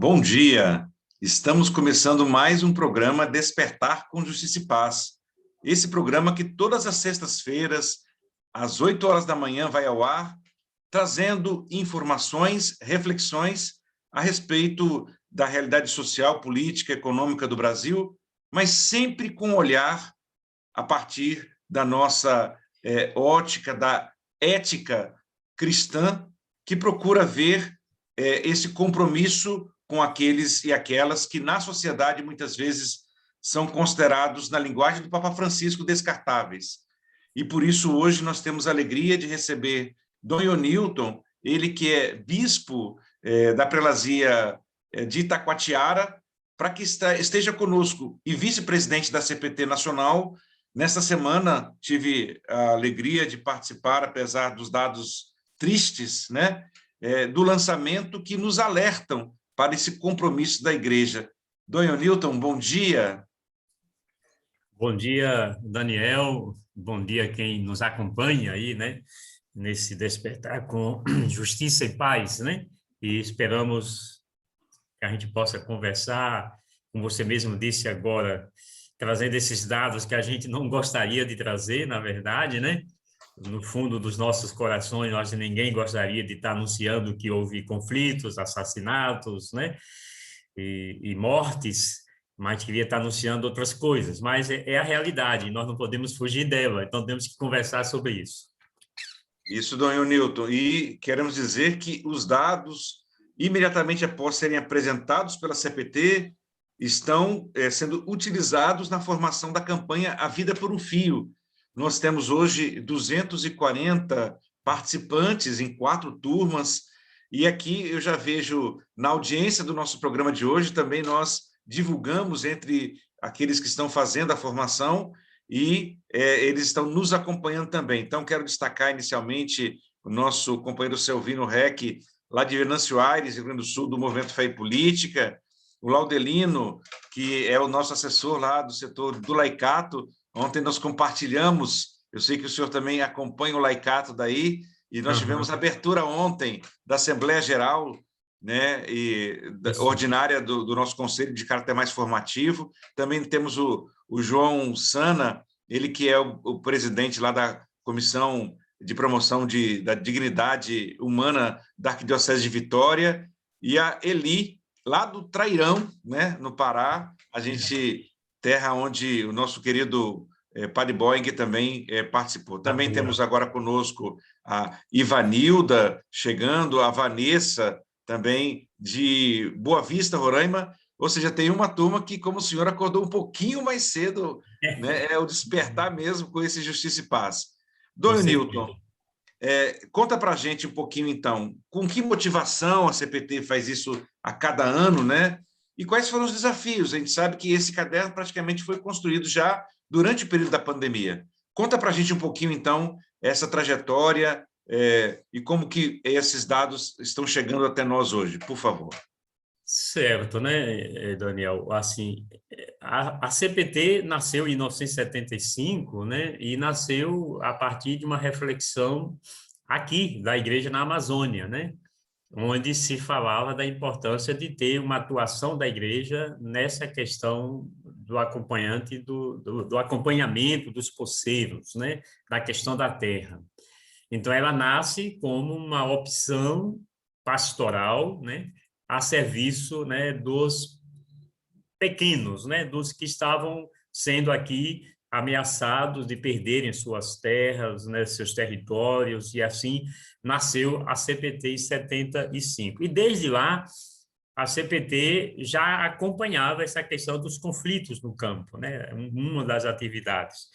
Bom dia! Estamos começando mais um programa Despertar com Justiça e Paz. Esse programa que todas as sextas-feiras, às 8 horas da manhã, vai ao ar, trazendo informações, reflexões a respeito da realidade social, política, econômica do Brasil, mas sempre com um olhar a partir da nossa ótica, da ética cristã, que procura ver esse compromisso com aqueles e aquelas que, na sociedade, muitas vezes são considerados, na linguagem do Papa Francisco, descartáveis. E, por isso, hoje nós temos a alegria de receber Dom Ionilton, ele que é bispo da prelazia de Itacoatiara, para que esteja conosco, e vice-presidente da CPT Nacional. Nesta semana, tive a alegria de participar, apesar dos dados tristes, né, do lançamento que nos alertam para esse compromisso da Igreja. Dom Ionilton, bom dia. Bom dia, Daniel. Bom dia quem nos acompanha aí, né, nesse Despertar com Justiça e Paz, né? E esperamos que a gente possa conversar, como você mesmo disse agora, trazendo esses dados que a gente não gostaria de trazer, na verdade, né? No fundo dos nossos corações, nós ninguém gostaria de estar anunciando que houve conflitos, assassinatos, né? E mortes, mas queria estar anunciando outras coisas. Mas é a realidade, nós não podemos fugir dela, então temos que conversar sobre isso. Isso, Dom Ionilton. E queremos dizer que os dados, imediatamente após serem apresentados pela CPT, estão sendo utilizados na formação da campanha A Vida por um Fio. Nós temos hoje 240 participantes em 4 turmas, e aqui eu já vejo, na audiência do nosso programa de hoje, também nós divulgamos entre aqueles que estão fazendo a formação, e eles estão nos acompanhando também. Então, quero destacar inicialmente o nosso companheiro Selvino Reck, lá de Venâncio Aires, Rio Grande do Sul, do Movimento Fé e Política, o Laudelino, que é o nosso assessor lá do setor do Laicato. Ontem nós compartilhamos, eu sei que o senhor também acompanha o Laicato daí, e nós tivemos a abertura ontem da Assembleia Geral, né, ordinária do nosso conselho de caráter mais formativo. Também temos o João Sana, ele que é o presidente lá da Comissão de Promoção da Dignidade Humana da Arquidiocese de Vitória, e a Eli, lá do Trairão, né, no Pará, a gente, terra onde o nosso querido Padre Boing também participou. Também temos agora conosco a Ivanilda chegando, a Vanessa, também de Boa Vista, Roraima. Ou seja, tem uma turma que, como o senhor, acordou um pouquinho mais cedo, né, é o despertar mesmo com esse Justiça e Paz. Dom Ionilton, conta para a gente um pouquinho, então, com que motivação a CPT faz isso a cada ano, né? E quais foram os desafios? A gente sabe que esse caderno praticamente foi construído já durante o período da pandemia. Conta para a gente um pouquinho, então, essa trajetória e como que esses dados estão chegando até nós hoje, por favor. Certo, né, Daniel? Assim, a CPT nasceu em 1975, né, e nasceu a partir de uma reflexão aqui da Igreja na Amazônia, né, onde se falava da importância de ter uma atuação da Igreja nessa questão do acompanhante, do acompanhamento dos poceiros, né, da questão da terra. Então, ela nasce como uma opção pastoral, né, a serviço, né, dos pequenos, né, dos que estavam sendo aqui ameaçados de perderem suas terras, né, seus territórios, e assim nasceu a CPT em 75. E desde lá, a CPT já acompanhava essa questão dos conflitos no campo, né, uma das atividades.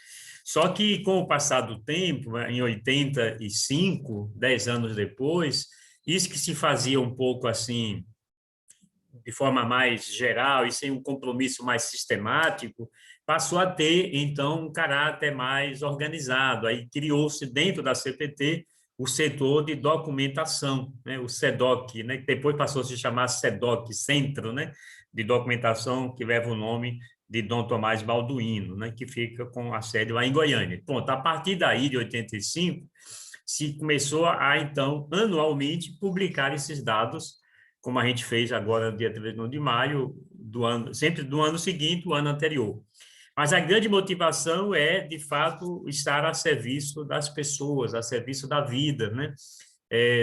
Só que, com o passar do tempo, em 85, 10 anos depois, isso que se fazia um pouco assim, de forma mais geral e sem um compromisso mais sistemático, passou a ter, então, um caráter mais organizado. Aí criou-se dentro da CPT o setor de documentação, né, o SEDOC, né, que depois passou a se chamar SEDOC, Centro, né, de Documentação, que leva o nome de Dom Tomás Balduino, né, que fica com a sede lá em Goiânia. Pronto, a partir daí, de 85, se começou a, então, anualmente, publicar esses dados como a gente fez agora no dia 31 de maio do ano, sempre do ano seguinte, o ano anterior. Mas a grande motivação é, de fato, estar a serviço das pessoas, a serviço da vida, né?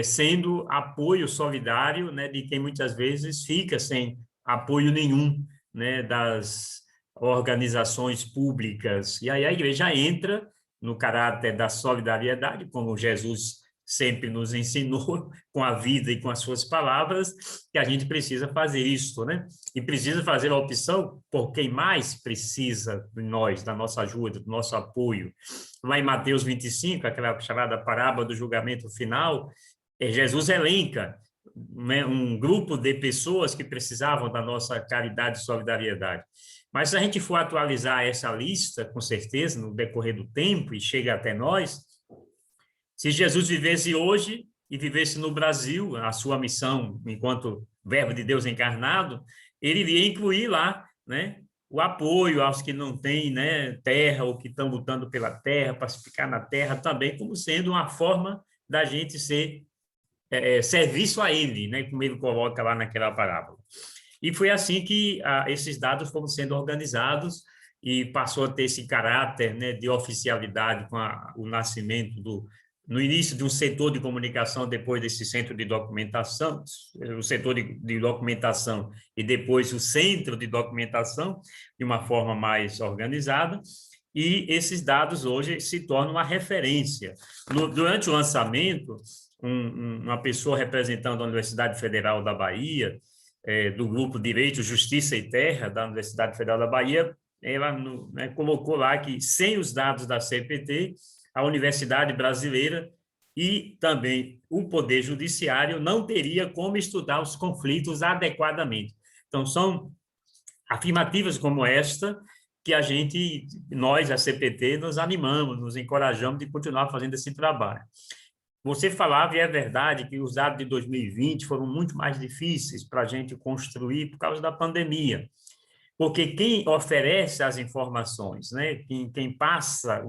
Sendo apoio solidário, né, de quem muitas vezes fica sem apoio nenhum, né, das organizações públicas. E aí a igreja entra no caráter da solidariedade, como Jesus sempre nos ensinou, com a vida e com as suas palavras, que a gente precisa fazer isso, né? E precisa fazer a opção por quem mais precisa de nós, da nossa ajuda, do nosso apoio. Lá em Mateus 25, aquela chamada parábola do julgamento final, Jesus elenca, né, um grupo de pessoas que precisavam da nossa caridade e solidariedade. Mas se a gente for atualizar essa lista, com certeza, no decorrer do tempo, e chega até nós, se Jesus vivesse hoje e vivesse no Brasil, a sua missão enquanto Verbo de Deus encarnado, ele iria incluir lá, né, o apoio aos que não têm, né, terra ou que estão lutando pela terra, para se ficar na terra também, como sendo uma forma da gente ser serviço a ele, né, como ele coloca lá naquela parábola. E foi assim que esses dados foram sendo organizados e passou a ter esse caráter, né, de oficialidade com o nascimento no início de um setor de comunicação, depois desse centro de documentação, o setor de documentação e depois o centro de documentação, de uma forma mais organizada, e esses dados hoje se tornam uma referência. Durante o lançamento, uma pessoa representando a Universidade Federal da Bahia, do grupo Direito, Justiça e Terra, da Universidade Federal da Bahia, ela colocou lá que, sem os dados da CPT, a Universidade Brasileira e também o Poder Judiciário não teria como estudar os conflitos adequadamente. Então, são afirmativas como esta que nós, a CPT, nos animamos, nos encorajamos de continuar fazendo esse trabalho. Você falava, e é verdade, que os dados de 2020 foram muito mais difíceis para a gente construir por causa da pandemia. Porque quem oferece as informações, né, quem passa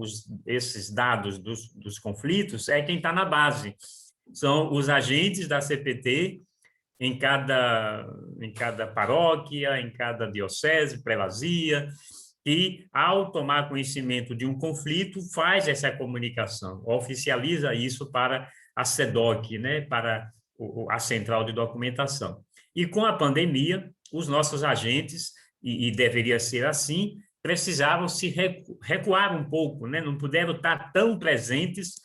esses dados dos conflitos é quem está na base. São os agentes da CPT em cada paróquia, em cada diocese, prelazia, e, ao tomar conhecimento de um conflito, faz essa comunicação, oficializa isso para a SEDOC, né, para a Central de Documentação. E, com a pandemia, os nossos agentes, e deveria ser assim, precisavam se recuar um pouco, né, não puderam estar tão presentes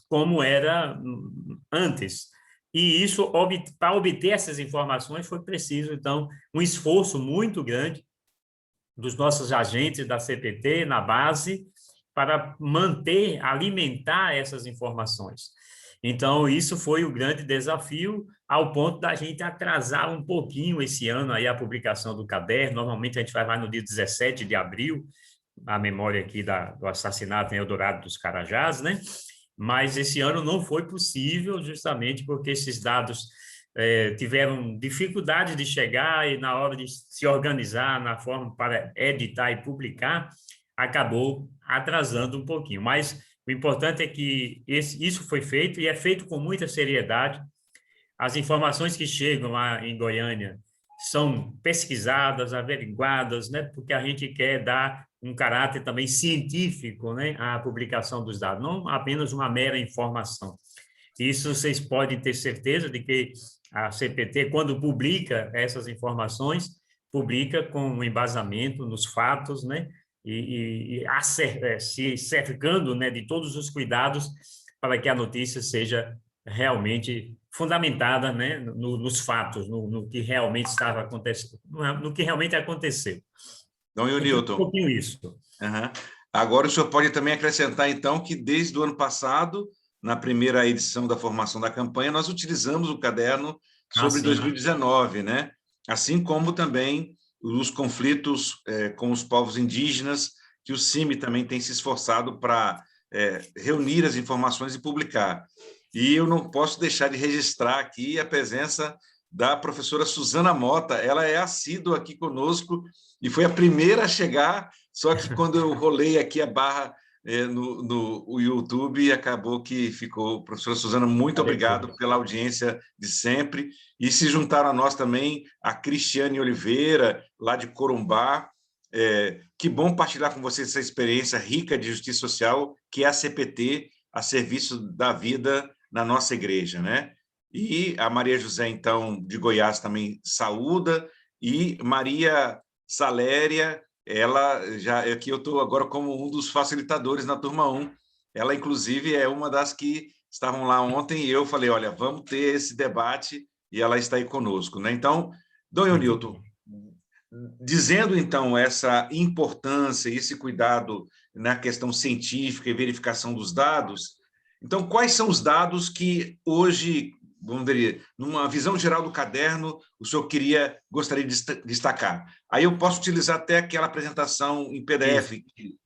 como era antes. E isso, para obter essas informações, foi preciso, então, um esforço muito grande dos nossos agentes da CPT na base para manter, alimentar essas informações. Então, isso foi o grande desafio, ao ponto da gente atrasar um pouquinho esse ano aí a publicação do caderno. Normalmente a gente vai no dia 17 de abril, a memória aqui do assassinato em Eldorado dos Carajás, né? Mas esse ano não foi possível, justamente porque esses dados tiveram dificuldade de chegar e, na hora de se organizar na forma para editar e publicar, acabou atrasando um pouquinho. Mas o importante é que isso foi feito, e é feito com muita seriedade. As informações que chegam lá em Goiânia são pesquisadas, averiguadas, né, porque a gente quer dar um caráter também científico, né, à publicação dos dados, não apenas uma mera informação. Isso vocês podem ter certeza de que a CPT, quando publica essas informações, publica com um embasamento nos fatos, né, se cercando, né, de todos os cuidados para que a notícia seja realmente fundamentada, né, nos fatos, no que realmente estava acontecendo, no que realmente aconteceu. Dom Newton, um pouquinho isso. Uhum. Agora o senhor pode também acrescentar, então, que desde o ano passado, na primeira edição da formação da campanha, nós utilizamos o caderno sobre 2019, né? Assim como também os conflitos com os povos indígenas, que o CIMI também tem se esforçado para reunir as informações e publicar. E eu não posso deixar de registrar aqui a presença da professora Suzana Mota. Ela é assídua aqui conosco e foi a primeira a chegar, só que quando eu rolei aqui a barra no o YouTube e acabou que ficou. Professora Suzana, muito obrigado pela audiência de sempre. E se juntaram a nós também a Cristiane Oliveira, lá de Corumbá. Que bom partilhar com vocês essa experiência rica de justiça social, que é a CPT, a serviço da vida na nossa igreja, né? E a Maria José, então, de Goiás, também saúda, e Maria Saléria, ela já, aqui eu estou agora como um dos facilitadores na turma 1, ela, inclusive, é uma das que estavam lá ontem, e eu falei, olha, vamos ter esse debate, e ela está aí conosco, né? Então, Dom Newton, dizendo, então, essa importância e esse cuidado na questão científica e verificação dos dados, então, quais são os dados que hoje, vamos dizer, numa visão geral do caderno, o senhor gostaria de destacar? Aí eu posso utilizar até aquela apresentação em PDF. Tá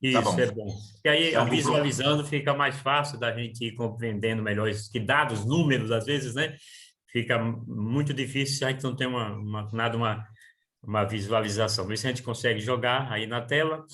Isso bom. é bom. E aí, Então, visualizando, fica mais fácil da gente ir compreendendo melhor isso, que dados, números, às vezes, né? Fica muito difícil se a gente não tem uma visualização. Ver se a gente consegue jogar aí na tela.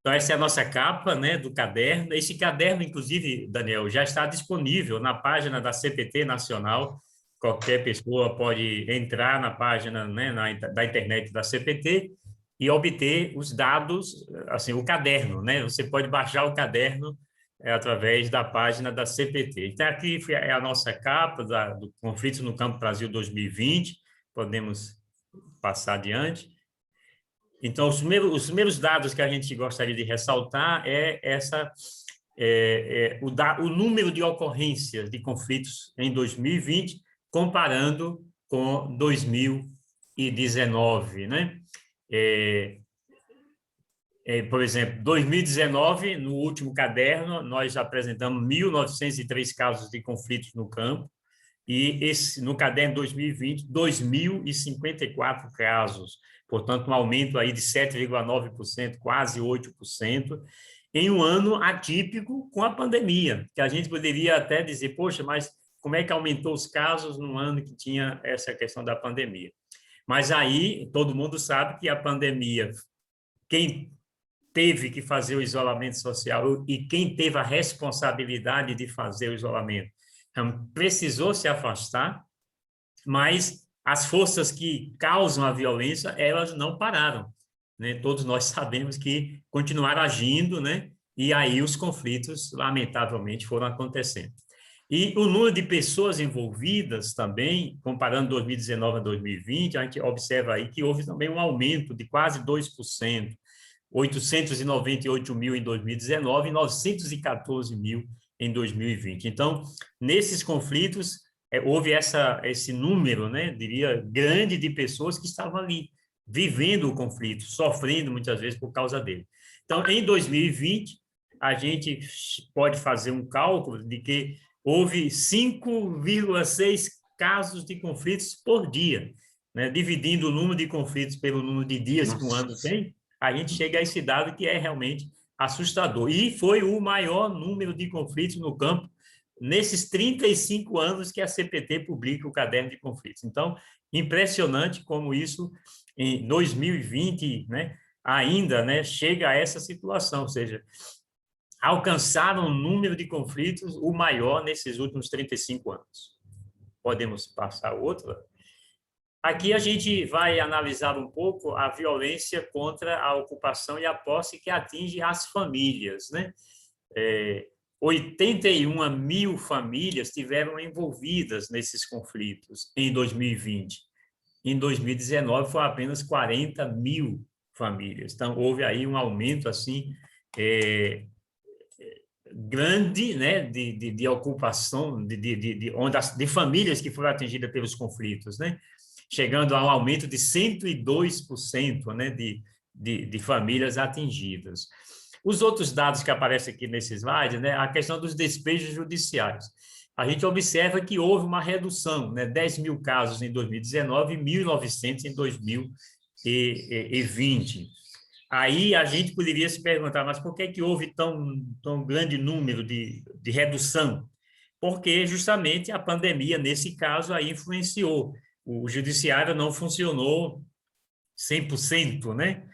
Então, essa é a nossa capa, né, do caderno. Esse caderno, inclusive, Daniel, já está disponível na página da CPT Nacional. Qualquer pessoa pode entrar na página, né, da internet da CPT e obter os dados, assim, o caderno, né? Você pode baixar o caderno através da página da CPT. Então, aqui é a nossa capa do Conflito no Campo Brasil 2020. Podemos passar adiante. Então, os primeiros dados que a gente gostaria de ressaltar o número de ocorrências de conflitos em 2020, comparando com 2019, né? Por exemplo, 2019, no último caderno, nós apresentamos 1.903 casos de conflitos no campo, e no caderno 2020, 2.054 casos, portanto, um aumento aí de 7,9%, quase 8%, em um ano atípico com a pandemia, que a gente poderia até dizer, poxa, mas como é que aumentou os casos num ano que tinha essa questão da pandemia? Mas aí, todo mundo sabe que a pandemia, quem teve que fazer o isolamento social e quem teve a responsabilidade de fazer o isolamento, então, precisou se afastar, mas as forças que causam a violência, elas não pararam, né? Todos nós sabemos que continuaram agindo, né? E aí os conflitos, lamentavelmente, foram acontecendo. E o número de pessoas envolvidas também, comparando 2019 a 2020, a gente observa aí que houve também um aumento de quase 2%, 898 mil em 2019 e 914 mil em 2020. Então, nesses conflitos, houve esse número, né, diria, grande de pessoas que estavam ali, vivendo o conflito, sofrendo muitas vezes por causa dele. Então, em 2020, a gente pode fazer um cálculo de que houve 5,6 casos de conflitos por dia, né? Dividindo o número de conflitos pelo número de dias que um ano tem, a gente chega a esse dado que é realmente assustador. E foi o maior número de conflitos no campo nesses 35 anos que a CPT publica o Caderno de Conflitos. Então, impressionante como isso, em 2020, né, ainda, né, chega a essa situação, ou seja, alcançaram um número de conflitos o maior nesses últimos 35 anos. Podemos passar outra? Aqui a gente vai analisar um pouco a violência contra a ocupação e a posse que atinge as famílias, né? 81 mil famílias tiveram envolvidas nesses conflitos em 2020. Em 2019, foi apenas 40 mil famílias. Então, houve aí um aumento, assim, grande, né, de ocupação, de famílias que foram atingidas pelos conflitos, né? Chegando a um aumento de 102%, né, de famílias atingidas. Os outros dados que aparecem aqui nesse slide, né, a questão dos despejos judiciais. A gente observa que houve uma redução, né, 10 mil casos em 2019 e 1.900 em 2020. Aí a gente poderia se perguntar, mas por que houve tão grande número de redução? Porque justamente a pandemia, nesse caso, aí influenciou. O judiciário não funcionou 100%, né?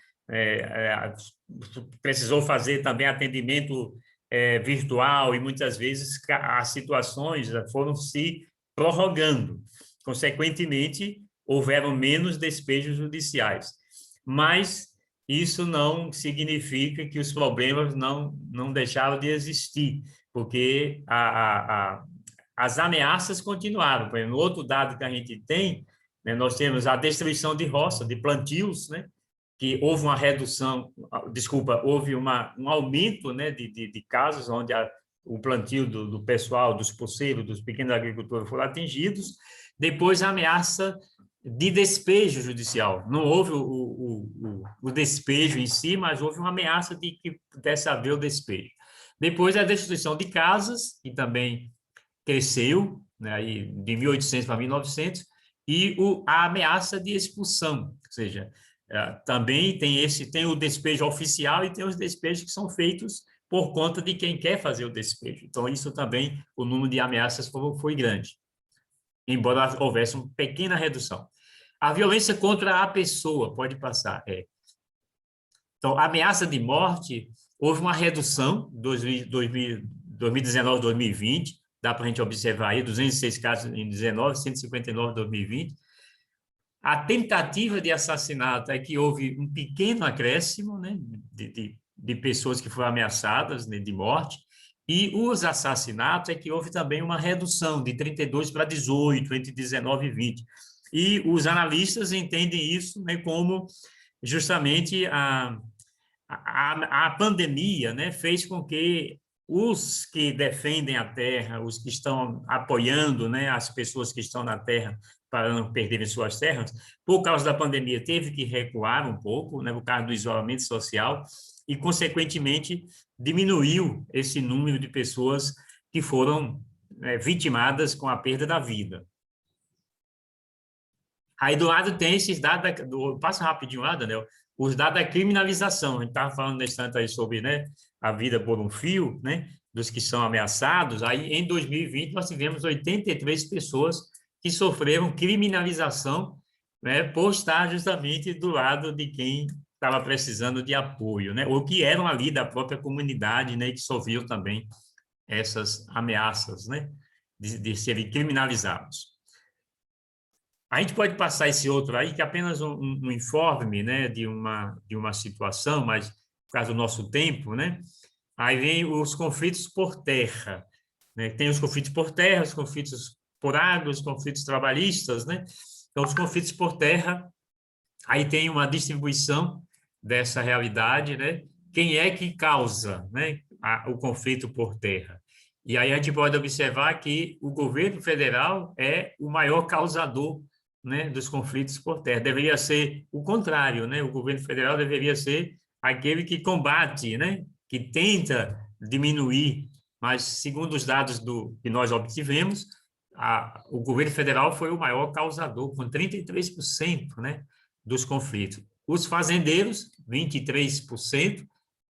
precisou fazer também atendimento virtual e muitas vezes as situações foram se prorrogando. Consequentemente, houveram menos despejos judiciais. Mas isso não significa que os problemas não deixaram de existir, porque as ameaças continuaram. Por exemplo, outro dado que a gente tem, né, nós temos a destruição de roça, de plantios, né, que houve uma redução, desculpa, houve um aumento, né, de casos onde o plantio do pessoal, dos poceiros, dos pequenos agricultores foram atingidos. Depois, a ameaça de despejo judicial. Não houve o despejo em si, mas houve uma ameaça de que pudesse haver o despejo. Depois, a destruição de casas, que também cresceu, né, aí de 1800 para 1900, e a ameaça de expulsão, ou seja, também tem o despejo oficial e tem os despejos que são feitos por conta de quem quer fazer o despejo. Então, isso também, o número de ameaças foi grande, embora houvesse uma pequena redução. A violência contra a pessoa, pode passar. Então, a ameaça de morte, houve uma redução, 2019, 2020, dá para a gente observar aí, 206 casos em 2019, 159 em 2020. A tentativa de assassinato é que houve um pequeno acréscimo, né, de pessoas que foram ameaçadas, né, de morte, e os assassinatos é que houve também uma redução de 32 para 18, entre 19 e 20. E os analistas entendem isso, né, como justamente a pandemia, né, fez com que os que defendem a terra, os que estão apoiando, né, as pessoas que estão na terra para não perderem suas terras, por causa da pandemia, teve que recuar um pouco, né, por causa do isolamento social, e, consequentemente, diminuiu esse número de pessoas que foram vitimadas com a perda da vida. Aí, do lado, tem esses dados, passa rapidinho lá, Daniel, os dados da criminalização. A gente estava falando nesse instante aí sobre, né, a vida por um fio, né, dos que são ameaçados. Aí, em 2020, nós tivemos 83 pessoas que sofreram criminalização, né, por estar justamente do lado de quem estava precisando de apoio, né, ou que eram ali da própria comunidade, né, e que sofriam também essas ameaças, né, de serem criminalizados. A gente pode passar esse outro aí, que é apenas um informe, né, de uma situação, mas por causa do nosso tempo, né, aí vem os conflitos por terra, né, tem os conflitos por terra, os conflitos por água, os conflitos trabalhistas, né, então os conflitos por terra, aí tem uma distribuição dessa realidade, né, quem é que causa, né, o conflito por terra. E aí a gente pode observar que o governo federal é o maior causador, né, dos conflitos por terra. Deveria ser o contrário, né? O governo federal deveria ser aquele que combate, né, que tenta diminuir, mas, segundo os dados que nós obtivemos, o governo federal foi o maior causador, com 33%, né, dos conflitos. Os fazendeiros, 23%,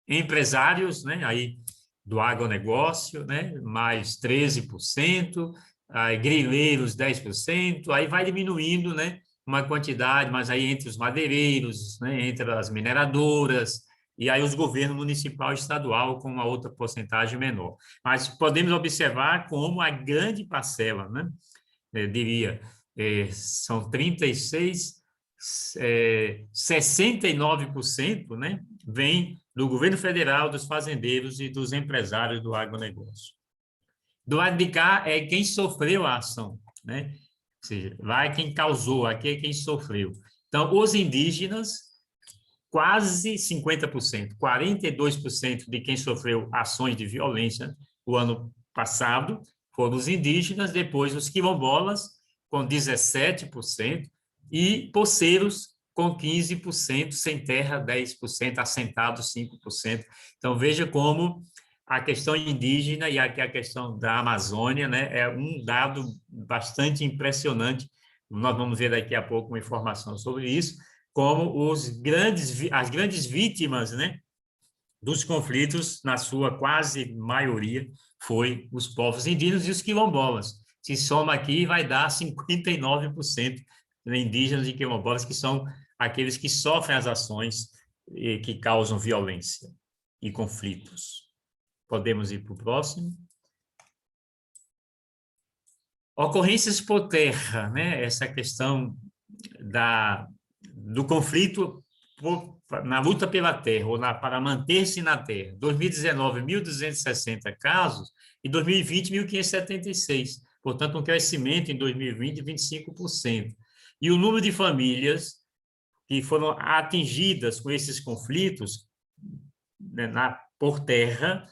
empresários, né, aí do agronegócio, né, mais 13%, aí grileiros 10%, aí vai diminuindo, né, uma quantidade, mas aí entre os madeireiros, né, entre as mineradoras, e aí os governos municipal e estadual com uma outra porcentagem menor. Mas podemos observar como a grande parcela, né, eu diria, são 36, 69%, né, vem do governo federal, dos fazendeiros e dos empresários do agronegócio. Do lado de cá é quem sofreu a ação, né? Ou seja, vai quem causou, aqui é quem sofreu. Então, os indígenas, quase 50%, 42% de quem sofreu ações de violência o ano passado foram os indígenas, depois os quilombolas, com 17%, e poceiros, com 15%, sem terra, 10%, assentados, 5%. Então, veja como a questão indígena e aqui a questão da Amazônia, né, é um dado bastante impressionante. Nós vamos ver daqui a pouco uma informação sobre isso, como as grandes vítimas, né, dos conflitos, na sua quase maioria, foi os povos indígenas e os quilombolas. Se soma aqui, vai dar 59% de indígenas e quilombolas, que são aqueles que sofrem as ações que causam violência e conflitos. Podemos ir para o próximo. Ocorrências por terra, né? Essa questão do conflito na luta pela terra, ou para manter-se na terra. 2019, 1.260 casos, e 2020, 1.576. Portanto, um crescimento em 2020 de 25%. E o número de famílias que foram atingidas com esses conflitos, né, por terra,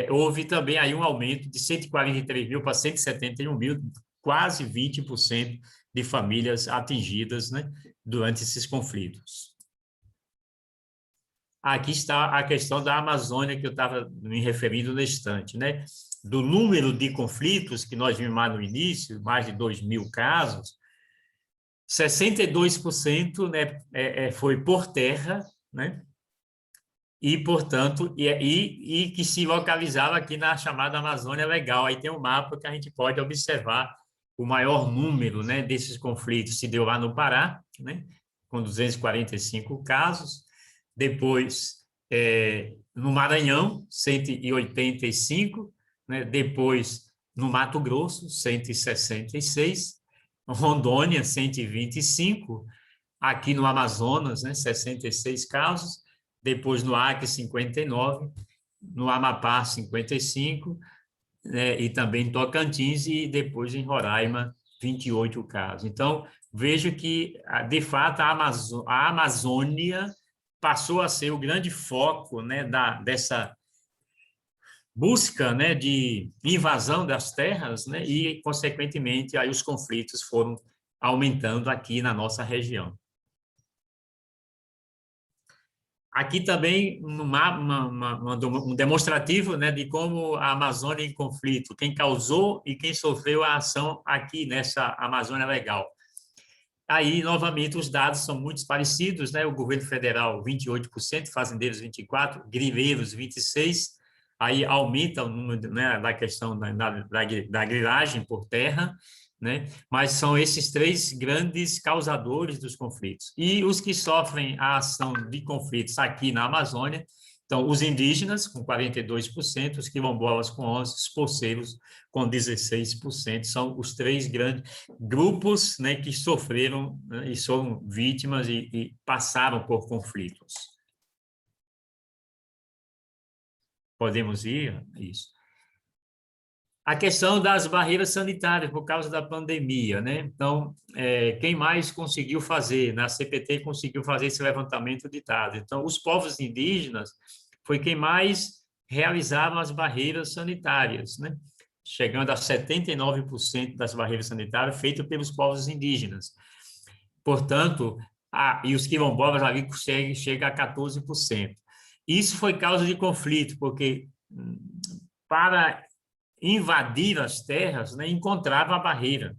houve também aí um aumento de 143 mil para 171 mil, quase 20% de famílias atingidas, né, durante esses conflitos. Aqui está a questão da Amazônia, que eu estava me referindo no instante, né? Do número de conflitos que nós vimos lá no início, mais de 2.000 casos, 62%, né, foi por terra, né? E, portanto, que se localizava aqui na chamada Amazônia Legal. Aí tem um mapa que a gente pode observar o maior número, né, desses conflitos. Se deu lá no Pará, né, com 245 casos. Depois, no Maranhão, 185, né? Depois, no Mato Grosso, 166, Rondônia, 125, aqui no Amazonas, né? 66 casos, depois no Acre, 59, no Amapá, 55, né? E também em Tocantins, e depois em Roraima, 28 casos. Então, vejo que, de fato, a Amazônia passou a ser o grande foco, né, dessa busca, né, de invasão das terras, né, e, consequentemente, aí os conflitos foram aumentando aqui na nossa região. Aqui também um demonstrativo, né, de como a Amazônia em conflito, quem causou e quem sofreu a ação aqui nessa Amazônia Legal. Aí, novamente, os dados são muito parecidos, né? O governo federal, 28%, fazendeiros, 24%, grileiros, 26%. Aí aumenta o número, né, da questão da grilagem por terra, né? Mas são esses três grandes causadores dos conflitos. E os que sofrem a ação de conflitos aqui na Amazônia, então, os indígenas, com 42%, os quilombolas, com 11%, os poceiros, com 16%, são os três grandes grupos, né, que sofreram, né, e foram vítimas e passaram por conflitos. Podemos ir? Isso. A questão das barreiras sanitárias por causa da pandemia, né? Então, quem mais conseguiu fazer? Na CPT conseguiu fazer esse levantamento de dados. Então, os povos indígenas foi quem mais realizava as barreiras sanitárias, né? Chegando a 79% das barreiras sanitárias feitas pelos povos indígenas. Portanto, e os quilombolas ali chega a 14%. Isso foi causa de conflito, porque para invadir as terras, né, encontrava a barreira.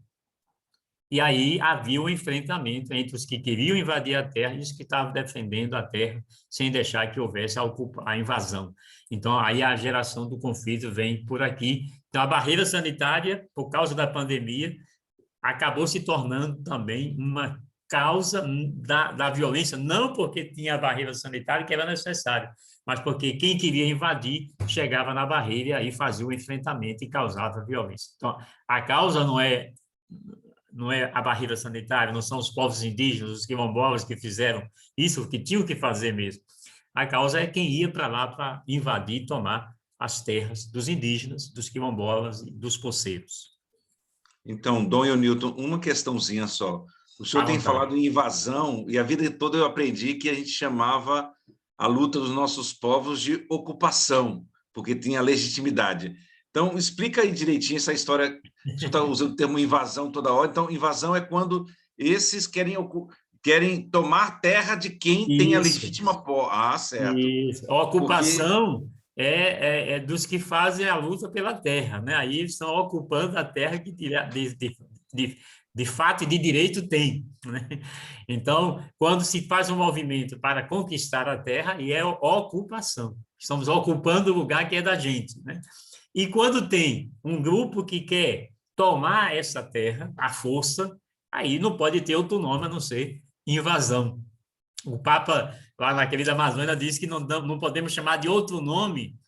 E aí havia um enfrentamento entre os que queriam invadir a terra e os que estavam defendendo a terra, sem deixar que houvesse a invasão. Então, aí a geração do conflito vem por aqui. Então, a barreira sanitária, por causa da pandemia, acabou se tornando também uma causa da violência, não porque tinha a barreira sanitária, que era necessário, mas porque quem queria invadir chegava na barreira e aí fazia o enfrentamento e causava violência. Então, a causa não é a barreira sanitária, não são os povos indígenas, os quilombolas que fizeram isso, que tinham que fazer mesmo. A causa é quem ia para lá para invadir e tomar as terras dos indígenas, dos quilombolas e dos poceiros. Então, Dom Newton, uma questãozinha só. O senhor tem falado em invasão, e a vida toda eu aprendi que a gente chamava a luta dos nossos povos de ocupação, porque tinha legitimidade. Então, explica aí direitinho essa história. O senhor está usando o termo invasão toda hora. Então, invasão é quando esses querem tomar terra de quem tem a legítima posse. Ah, certo. Isso. A ocupação é dos que fazem a luta pela terra, né? Aí eles estão ocupando a terra que de fato e de direito tem, né? Então, quando se faz um movimento para conquistar a terra, e é ocupação. Estamos ocupando o lugar que é da gente, né? E quando tem um grupo que quer tomar essa terra à força, aí não pode ter outro nome a não ser invasão. O Papa, lá na querida Amazônia, disse que não podemos chamar de outro nome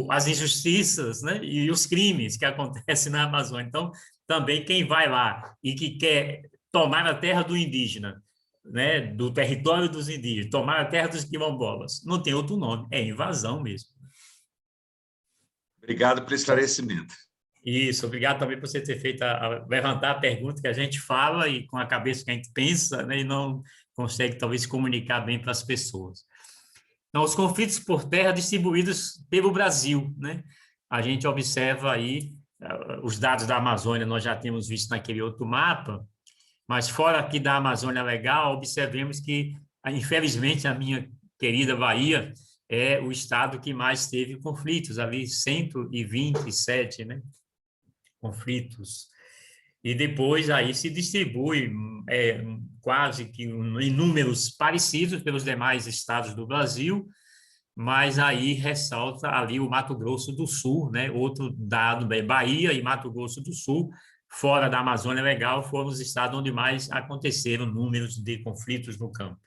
as injustiças, né, e os crimes que acontecem na Amazônia. Então, também quem vai lá e que quer tomar a terra do indígena, né, do território dos indígenas, tomar a terra dos quilombolas, não tem outro nome, é invasão mesmo. Obrigado pelo esclarecimento. Isso, obrigado também por você ter feito levantar a pergunta que a gente fala e com a cabeça que a gente pensa, né, e não consegue talvez comunicar bem para as pessoas. Então, os conflitos por terra distribuídos pelo Brasil, né? A gente observa aí os dados da Amazônia, nós já temos visto naquele outro mapa, mas fora aqui da Amazônia Legal, observemos que, infelizmente, a minha querida Bahia é o estado que mais teve conflitos, ali 127, né? Conflitos. E depois aí se distribui quase que em números parecidos pelos demais estados do Brasil, mas aí ressalta ali o Mato Grosso do Sul, né? Outro dado, Bahia e Mato Grosso do Sul, fora da Amazônia Legal, foram os estados onde mais aconteceram números de conflitos no campo.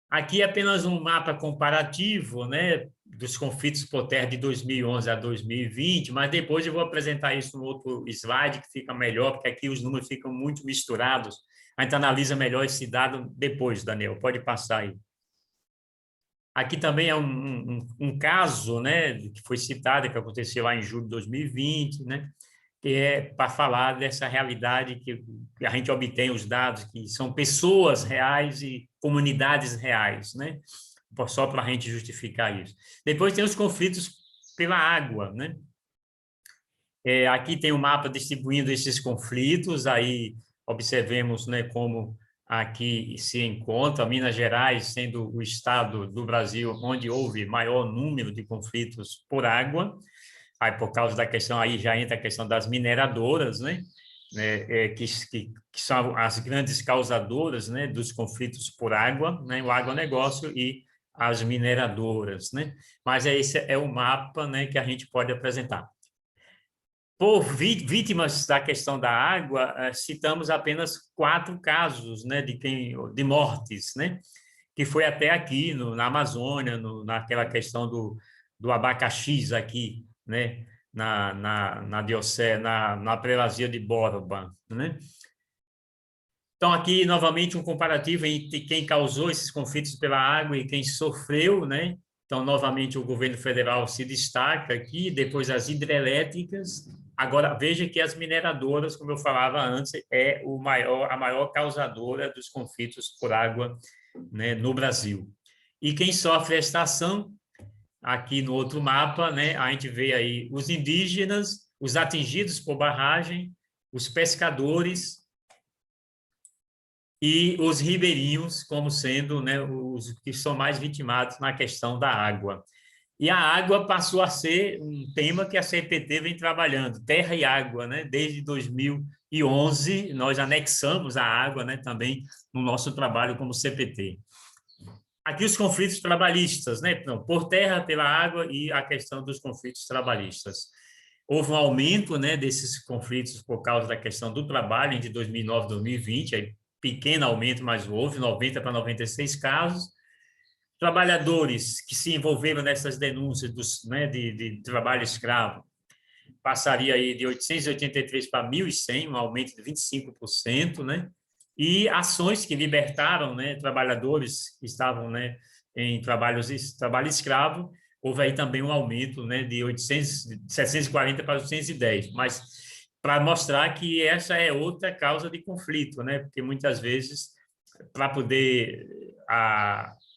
Aqui é apenas um mapa comparativo, né, dos conflitos por terra de 2011 a 2020, mas depois eu vou apresentar isso no outro slide, que fica melhor, porque aqui os números ficam muito misturados. A gente analisa melhor esse dado depois, Daniel. Pode passar aí. Aqui também é um caso, né, que foi citado, que aconteceu lá em julho de 2020, né, que é para falar dessa realidade que a gente obtém os dados, que são pessoas reais e comunidades reais, né, só para a gente justificar isso. Depois tem os conflitos pela água, né. Aqui tem um mapa distribuindo esses conflitos, aí observemos, né, como aqui se encontra Minas Gerais sendo o estado do Brasil onde houve maior número de conflitos por água. Aí, por causa da questão, aí já entra a questão das mineradoras, né? Que são as grandes causadoras, né, dos conflitos por água, né? O agronegócio e as mineradoras, né? Mas esse é o mapa, né, que a gente pode apresentar. Por vítimas da questão da água, citamos apenas 4 casos, né, de mortes, né, que foi até aqui na Amazônia, naquela questão do abacaxi aqui, né, na prelazia de Borba, né. Então, aqui, novamente, um comparativo entre quem causou esses conflitos pela água e quem sofreu, né. Então, novamente, o governo federal se destaca aqui, depois as hidrelétricas. Agora, veja que as mineradoras, como eu falava antes, é a maior causadora dos conflitos por água, né, no Brasil. E quem sofre a estação, aqui no outro mapa, né, a gente vê aí os indígenas, os atingidos por barragem, os pescadores e os ribeirinhos como sendo, né, os que são mais vitimados na questão da água. E a água passou a ser um tema que a CPT vem trabalhando, terra e água, né? Desde 2011, nós anexamos a água, né, também no nosso trabalho como CPT. Aqui os conflitos trabalhistas, né? Então, por terra, pela água e a questão dos conflitos trabalhistas. Houve um aumento, né, desses conflitos por causa da questão do trabalho entre 2009 e 2020, aí, pequeno aumento, mas houve 90 para 96 casos. Trabalhadores que se envolveram nessas denúncias né, de trabalho escravo passaria aí de 883 para 1.100, um aumento de 25%, né? E ações que libertaram, né, trabalhadores que estavam, né, em trabalho escravo, houve aí também um aumento, né, de 740 para 810, mas para mostrar que essa é outra causa de conflito, né? Porque muitas vezes, para poder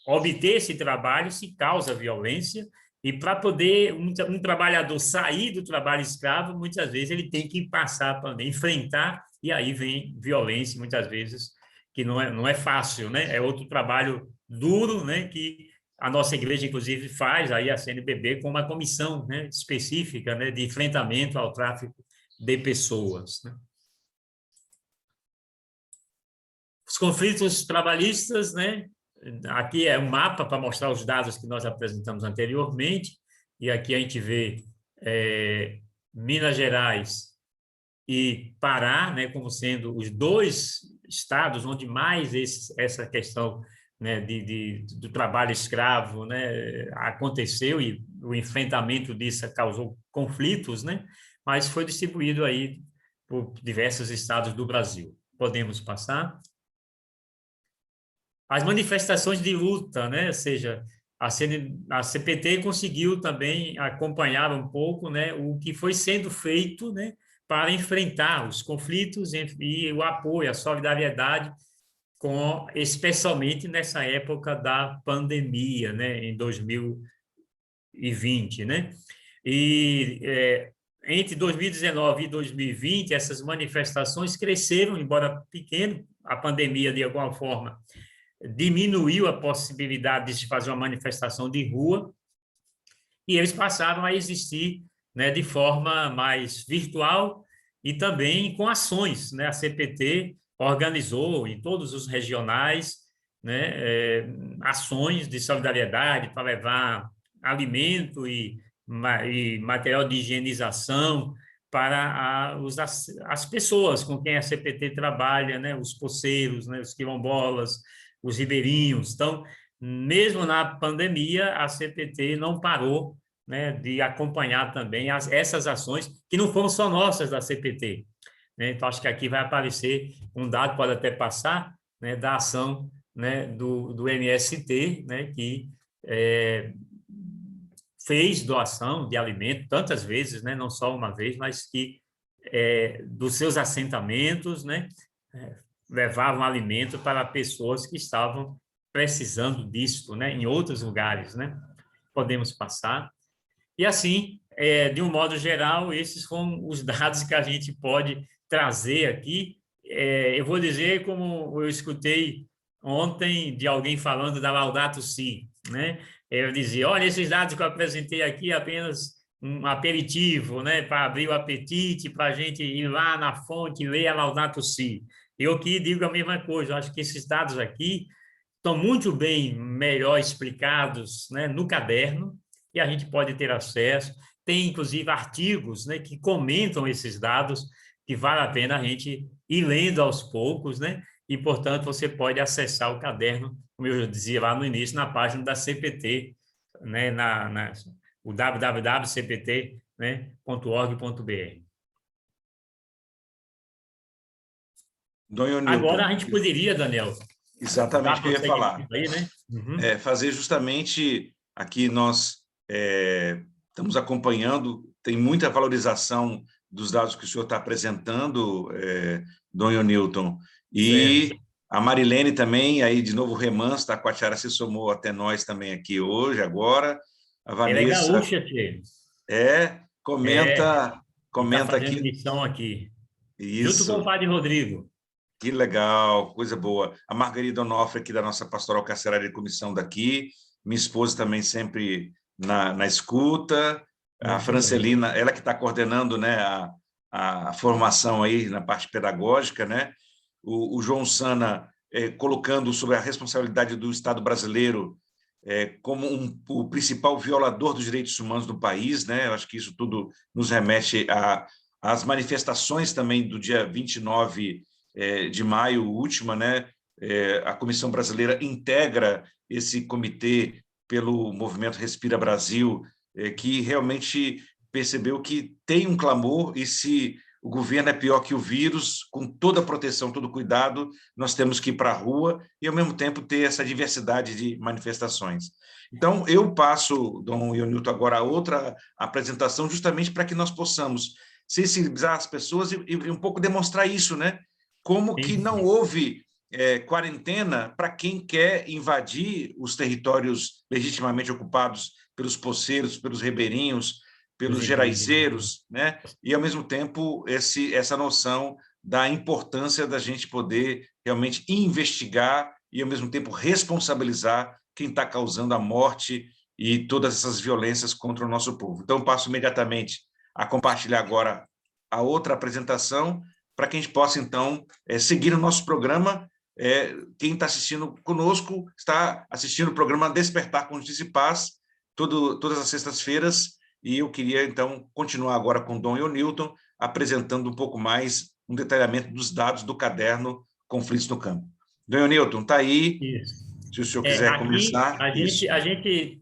obter esse trabalho, se causa violência, e para poder um trabalhador sair do trabalho escravo, muitas vezes ele tem que passar também, enfrentar, e aí vem violência, muitas vezes, que não é fácil, né? É outro trabalho duro, né? Que a nossa igreja, inclusive, faz, aí a CNBB, com uma comissão, né, específica, né, de enfrentamento ao tráfico de pessoas, né? Os conflitos trabalhistas, né? Aqui é um mapa para mostrar os dados que nós apresentamos anteriormente, e aqui a gente vê Minas Gerais e Pará, né, como sendo os dois estados onde mais essa questão, né, do trabalho escravo, né, aconteceu, e o enfrentamento disso causou conflitos, né, mas foi distribuído aí por diversos estados do Brasil. Podemos passar? As manifestações de luta, né, ou seja, a CPT conseguiu também acompanhar um pouco, né, o que foi sendo feito, né, para enfrentar os conflitos e o apoio, a solidariedade especialmente nessa época da pandemia, né, em 2020, né? E entre 2019 e 2020, essas manifestações cresceram, embora pequeno, a pandemia, de alguma forma, diminuiu a possibilidade de se fazer uma manifestação de rua, e eles passaram a existir, né, de forma mais virtual e também com ações, né? A CPT organizou em todos os regionais, né, ações de solidariedade para levar alimento e material de higienização para as pessoas com quem a CPT trabalha, né, os poceiros, né, os quilombolas, os ribeirinhos. Então, mesmo na pandemia, a CPT não parou, né, de acompanhar também essas ações, que não foram só nossas da CPT, né? Então, acho que aqui vai aparecer um dado, pode até passar, né, da ação, né, do MST, né, que fez doação de alimento tantas vezes, né, não só uma vez, mas que dos seus assentamentos, né, levavam alimento para pessoas que estavam precisando disso, né, em outros lugares, né? Podemos passar. E assim, de um modo geral, esses foram os dados que a gente pode trazer aqui. Eu vou dizer como eu escutei ontem de alguém falando da Laudato Si, né? Eu dizia, olha, esses dados que eu apresentei aqui é apenas um aperitivo, né, para abrir o apetite, para a gente ir lá na fonte e ler a Laudato Si. Eu aqui digo a mesma coisa, eu acho que esses dados aqui estão muito bem, melhor explicados, né, no caderno, e a gente pode ter acesso. Tem, inclusive, artigos, né, que comentam esses dados, que vale a pena a gente ir lendo aos poucos, né? E, portanto, você pode acessar o caderno, como eu dizia lá no início, na página da CPT, né, o www.cpt, né, .org.br. Dom Agora, Ionilton, a gente poderia, Daniel, exatamente dar o que eu ia falar. prosseguimento aí, né? Uhum. Fazer justamente aqui nós estamos acompanhando, tem muita valorização dos dados que o senhor está apresentando, Dom Ionilton, Certo. e a Marilene também, aí de novo o Remanso, da Quatiara se somou até nós também aqui hoje, agora, a Ela é Vanessa gaúcha, tio. comenta, E está comenta fazendo aqui, missão aqui, junto com o isso, padre Rodrigo. que legal, coisa boa. A Margarida Onofre, aqui da nossa Pastoral Carcerária de Comissão daqui, minha esposa também sempre na escuta, a Muito bem. Francelina, ela que está coordenando, né, a formação aí na parte pedagógica, né? O João Sana colocando sobre a responsabilidade do Estado brasileiro como o principal violador dos direitos humanos do país, né? Eu acho que isso tudo nos remete às manifestações também do dia 29 de maio, última, né? A Comissão Brasileira integra esse comitê pelo movimento Respira Brasil, que realmente percebeu que tem um clamor, e se o governo é pior que o vírus, com toda a proteção, todo o cuidado, nós temos que ir para a rua e, ao mesmo tempo, ter essa diversidade de manifestações. Então, eu passo, Dom Ionilton, agora a outra apresentação, justamente para que nós possamos sensibilizar as pessoas e um pouco demonstrar isso, né? Como que Sim, não sim. houve quarentena para quem quer invadir os territórios legitimamente ocupados pelos poceiros, pelos ribeirinhos, Os pelos indígenas. geraizeiros, né? E, ao mesmo tempo, essa noção da importância da gente poder realmente investigar e, ao mesmo tempo, responsabilizar quem está causando a morte e todas essas violências contra o nosso povo. Então, passo imediatamente a compartilhar agora a outra apresentação, para que a gente possa, então, seguir o nosso programa. Quem está assistindo conosco está assistindo o programa Despertar com Justiça e Paz, todas as sextas-feiras, e eu queria, então, continuar agora com Dom Ionilton, apresentando um pouco mais um detalhamento dos dados do caderno Conflitos no Campo. Dom Newton, está aí, Isso. se o senhor quiser Aqui começar. a gente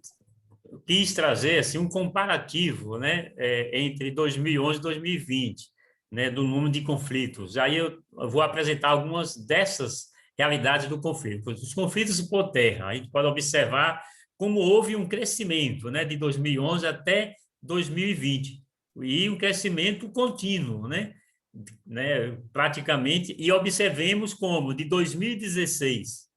quis trazer assim, um comparativo, né, entre 2011 e 2020, né, do número de conflitos. Aí eu vou apresentar algumas dessas realidades do conflito. Os conflitos por terra, a gente pode observar como houve um crescimento, né, de 2011 até 2020, e um crescimento contínuo, né, praticamente, e observemos como, de 2016,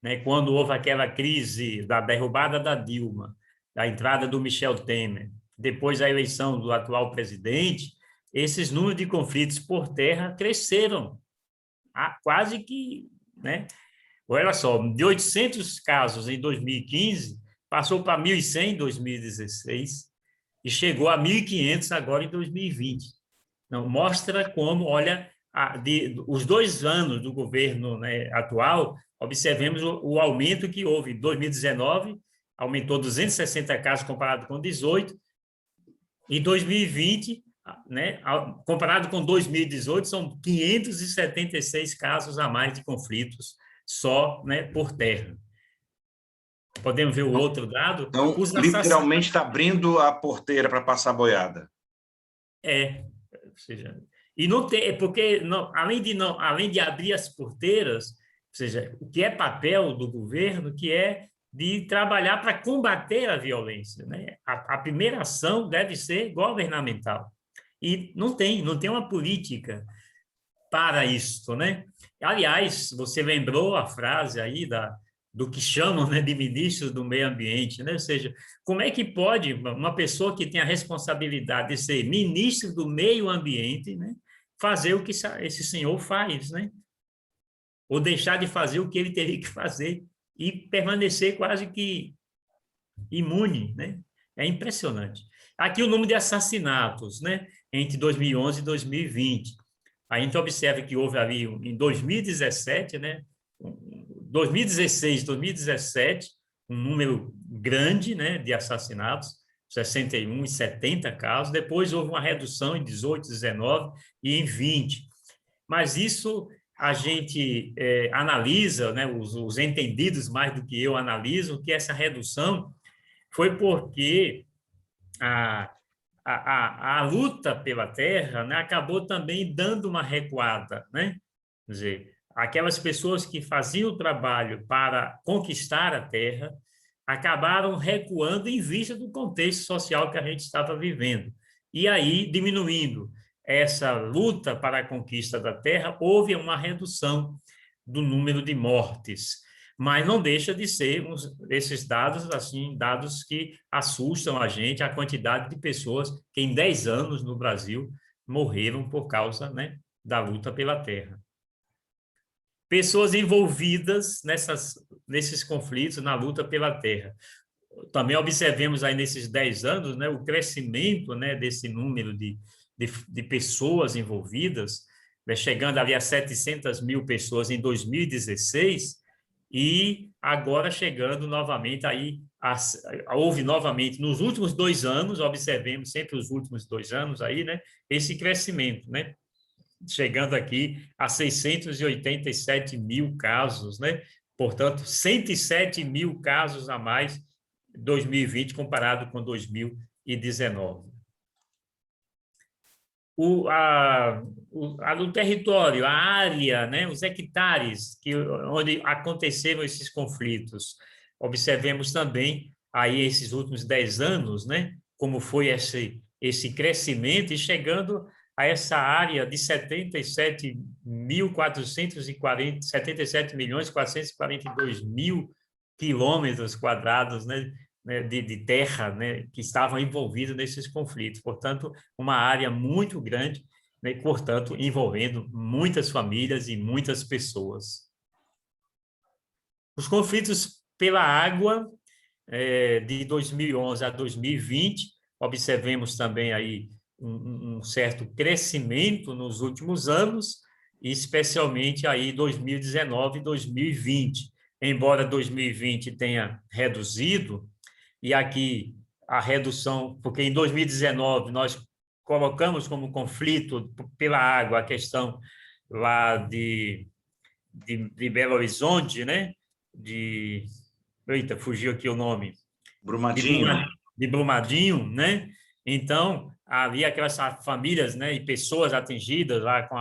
né, quando houve aquela crise da derrubada da Dilma, da entrada do Michel Temer, depois a eleição do atual presidente, esses números de conflitos por terra cresceram, quase que, né? Olha só, de 800 casos em 2015, passou para 1.100 em 2016 e chegou a 1.500 agora em 2020. Não, mostra como, olha, os 2 anos do governo, né, atual, observemos o aumento que houve. Em 2019, aumentou 260 casos comparado com 18. Em 2020, né, comparado com 2018, são 576 casos a mais de conflitos só, né, por terra. Podemos ver o outro dado? Então, Os literalmente assassinatos. está abrindo a porteira para passar a boiada. Ou seja, e não tem, porque não, além de abrir as porteiras, ou seja, o que é papel do governo, que é de trabalhar para combater a violência, né? A primeira ação deve ser governamental. E não tem uma política para isso, né? Aliás, você lembrou a frase aí do que chamam, né, de ministro do meio ambiente, né? Ou seja, como é que pode uma pessoa que tem a responsabilidade de ser ministro do meio ambiente, né, fazer o que esse senhor faz, né? Ou deixar de fazer o que ele teria que fazer e permanecer quase que imune, né? É impressionante. Aqui o número de assassinatos, né, entre 2011 e 2020. A gente observa que houve ali em 2017, né, 2016, 2017, um número grande, né, de assassinatos, 61 e 70 casos. Depois houve uma redução em 18, 19 e em 20. Mas isso a gente analisa, né, os entendidos mais do que eu analisam, que essa redução foi porque a, a luta pela terra, né, acabou também dando uma recuada, né? Quer dizer, aquelas pessoas que faziam o trabalho para conquistar a terra acabaram recuando em vista do contexto social que a gente estava vivendo. E aí, diminuindo essa luta para a conquista da terra, houve uma redução do número de mortes, mas não deixa de ser esses dados, assim, dados que assustam a gente, a quantidade de pessoas que em 10 anos no Brasil morreram por causa, né, da luta pela terra. Pessoas envolvidas nesses conflitos, na luta pela terra. Também observemos aí nesses 10 anos, né, o crescimento, né, desse número de pessoas envolvidas, né, chegando ali a 700 mil pessoas em 2016, e agora chegando novamente aí, houve novamente, nos últimos 2 anos, observemos sempre os últimos 2 anos aí, né, esse crescimento, né, chegando aqui a 687 mil casos, né, portanto, 107 mil casos a mais em 2020 comparado com 2019. No território, a área, né, os hectares onde aconteceram esses conflitos. Observemos também aí esses últimos 10 anos, né, como foi esse crescimento e chegando a essa área de 77 milhões 442 mil quilômetros quadrados, né, de terra, né, que estavam envolvidos nesses conflitos. Portanto, uma área muito grande, né, portanto, envolvendo muitas famílias e muitas pessoas. Os conflitos pela água, de 2011 a 2020, observemos também aí um certo crescimento nos últimos anos, especialmente aí 2019 e 2020. Embora 2020 tenha reduzido, e aqui a redução, porque em 2019 nós colocamos como conflito pela água a questão lá de Belo Horizonte, né? Eita, fugiu aqui o nome. Brumadinho. De Brumadinho, né? Então, havia aquelas famílias, né, e pessoas atingidas lá com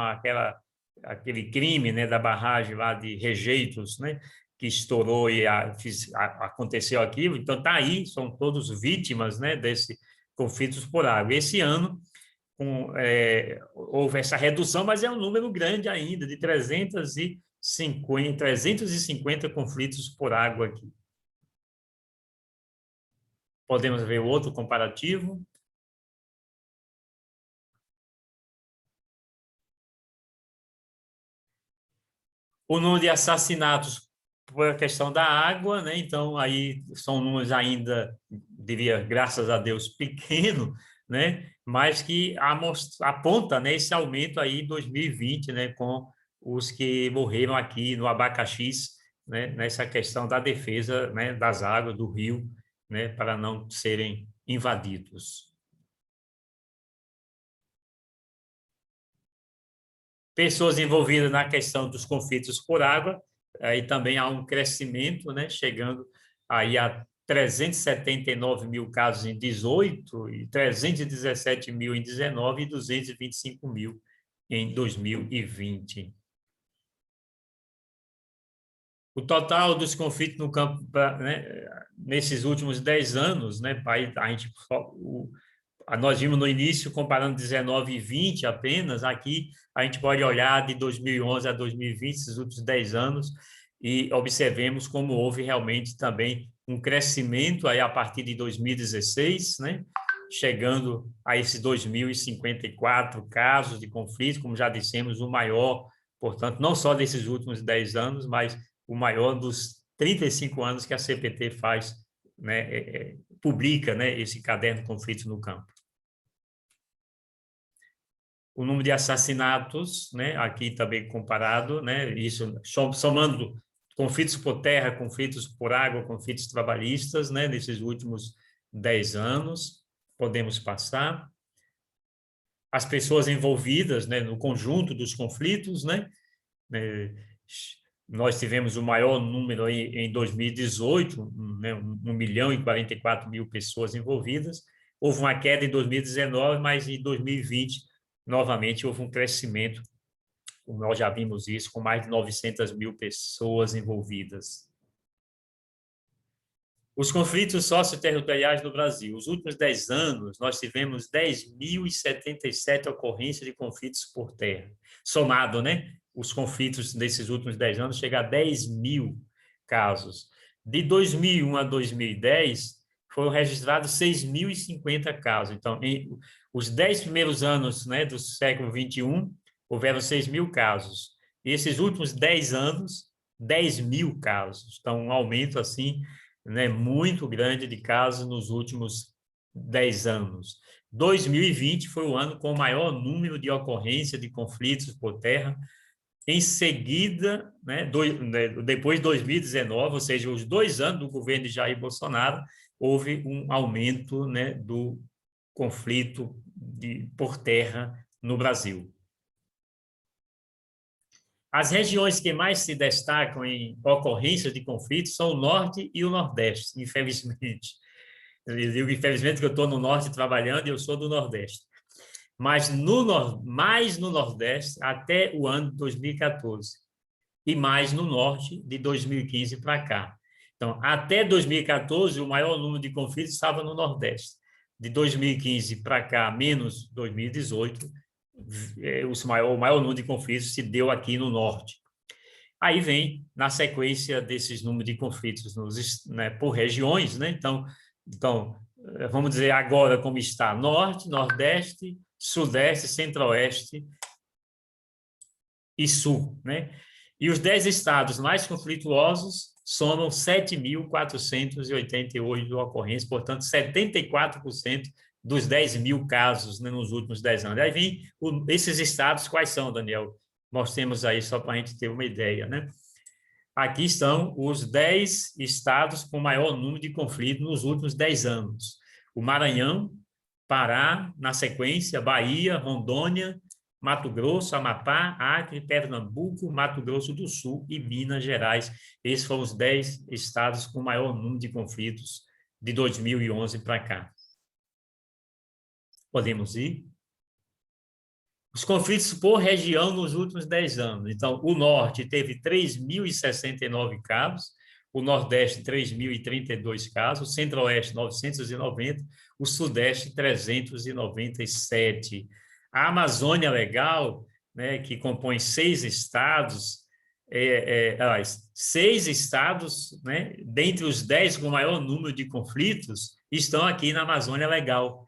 aquele crime, né, da barragem lá de Rejeitos, né, que estourou e aconteceu aquilo. Então, tá aí, são todos vítimas, né, desse conflitos por água. Esse ano houve essa redução, mas é um número grande ainda, de 350 conflitos por água aqui. Podemos ver outro comparativo. O número de assassinatos por questão da água, né? Então, aí são números ainda, diria, graças a Deus, pequeno, né? Mas que aponta, né, esse aumento aí em 2020, né, com os que morreram aqui no Abacaxis, né, nessa questão da defesa, né, das águas do rio, né, para não serem invadidos. Pessoas envolvidas na questão dos conflitos por água, aí também há um crescimento, né, chegando aí a 379 mil casos em 18, e 317 mil em 19 e 225 mil em 2020. O total dos conflitos no campo, né, nesses últimos 10 anos, né, nós vimos no início, comparando 19 e 20 apenas, aqui a gente pode olhar de 2011 a 2020, esses últimos 10 anos, e observemos como houve realmente também um crescimento aí a partir de 2016, né? Chegando a esses 2.054 casos de conflito, como já dissemos, o maior, portanto, não só desses últimos 10 anos, mas o maior dos 35 anos que a CPT faz, né, publica, né, esse caderno de conflitos no campo. O número de assassinatos, né, aqui também comparado, né, isso somando conflitos por terra, conflitos por água, conflitos trabalhistas, né, nesses últimos 10 anos, podemos passar. As pessoas envolvidas, né, no conjunto dos conflitos, né, nós tivemos o maior número aí em 2018, né, 1.044.000 pessoas envolvidas. Houve uma queda em 2019, mas em 2020 novamente houve um crescimento, nós já vimos isso, com mais de 900 mil pessoas envolvidas. Os conflitos socioterritoriais no Brasil. Os últimos 10 anos, nós tivemos 10.077 ocorrências de conflitos por terra. Somado, né? Os conflitos desses últimos 10 anos chegam a 10 mil casos. De 2001 a 2010, foram registrados 6.050 casos. Então, os 10 primeiros anos, né, do século XXI, houveram 6.000 casos. E esses últimos 10 anos, 10 mil casos. Então, um aumento, assim, né, muito grande de casos nos últimos 10 anos. 2020 foi o ano com o maior número de ocorrência de conflitos por terra. Em seguida, né, depois de 2019, ou seja, os 2 anos do governo de Jair Bolsonaro, houve um aumento, né, do conflito por terra no Brasil. As regiões que mais se destacam em ocorrências de conflitos são o Norte e o Nordeste, infelizmente. Eu digo, infelizmente, que eu estou no Norte trabalhando e eu sou do Nordeste. Mas mais no Nordeste até o ano de 2014 e mais no Norte de 2015 para cá. Então, até 2014, o maior número de conflitos estava no Nordeste. De 2015 para cá, menos 2018, o maior número de conflitos se deu aqui no Norte. Aí vem, na sequência desses números de conflitos né, por regiões, né? Então, vamos dizer agora como está: Norte, Nordeste, Sudeste, Centro-Oeste e Sul, né? E os 10 estados mais conflituosos somam 7.488 ocorrências, portanto, 74% dos 10 mil casos, né, nos últimos 10 anos. Aí vem esses estados, quais são, Daniel? Mostremos aí só para a gente ter uma ideia, né? Aqui estão os 10 estados com maior número de conflitos nos últimos 10 anos. O Maranhão, Pará, na sequência, Bahia, Rondônia, Mato Grosso, Amapá, Acre, Pernambuco, Mato Grosso do Sul e Minas Gerais. Esses foram os 10 estados com maior número de conflitos de 2011 para cá. Podemos ir? Os conflitos por região nos últimos 10 anos. Então, o Norte teve 3.069 casos, o Nordeste, 3.032 casos, o Centro-Oeste, 990, o Sudeste, 397. A Amazônia Legal, né, que compõe 6 estados, 6 estados, né, dentre os 10 com maior número de conflitos, estão aqui na Amazônia Legal.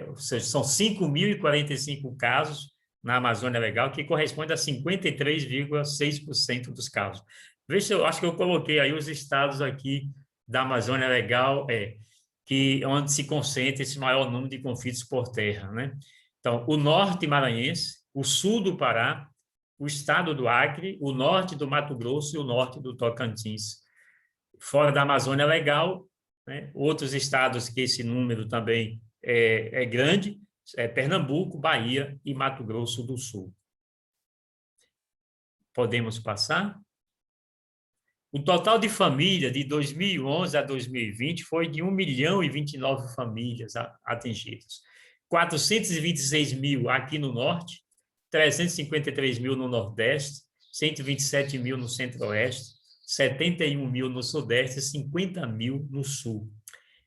Ou seja, são 5.045 casos na Amazônia Legal, que corresponde a 53,6% dos casos. Veja, eu acho que eu coloquei aí os estados aqui da Amazônia Legal, onde se concentra esse maior número de conflitos por terra, né? Então, o norte maranhense, o sul do Pará, o estado do Acre, o norte do Mato Grosso e o norte do Tocantins. Fora da Amazônia Legal, né, outros estados que esse número também é grande, Pernambuco, Bahia e Mato Grosso do Sul. Podemos passar? O total de família de 2011 a 2020 foi de 1.029 famílias atingidas. 426 mil aqui no Norte, 353 mil no Nordeste, 127 mil no Centro-Oeste, 71 mil no Sudeste e 50 mil no Sul.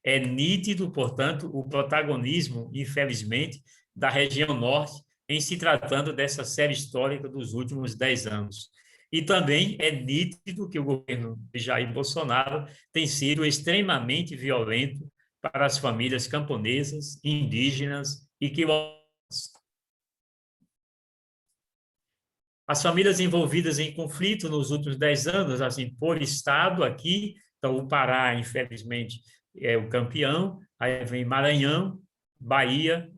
É nítido, portanto, o protagonismo, infelizmente, da região Norte em se tratando dessa série histórica dos últimos 10 anos. E também é nítido que o governo de Jair Bolsonaro tem sido extremamente violento para as famílias camponesas, indígenas e quilombolas. As famílias envolvidas em conflito nos últimos 10 anos, assim, por estado aqui, então o Pará, infelizmente, é o campeão, aí vem Maranhão, Bahia,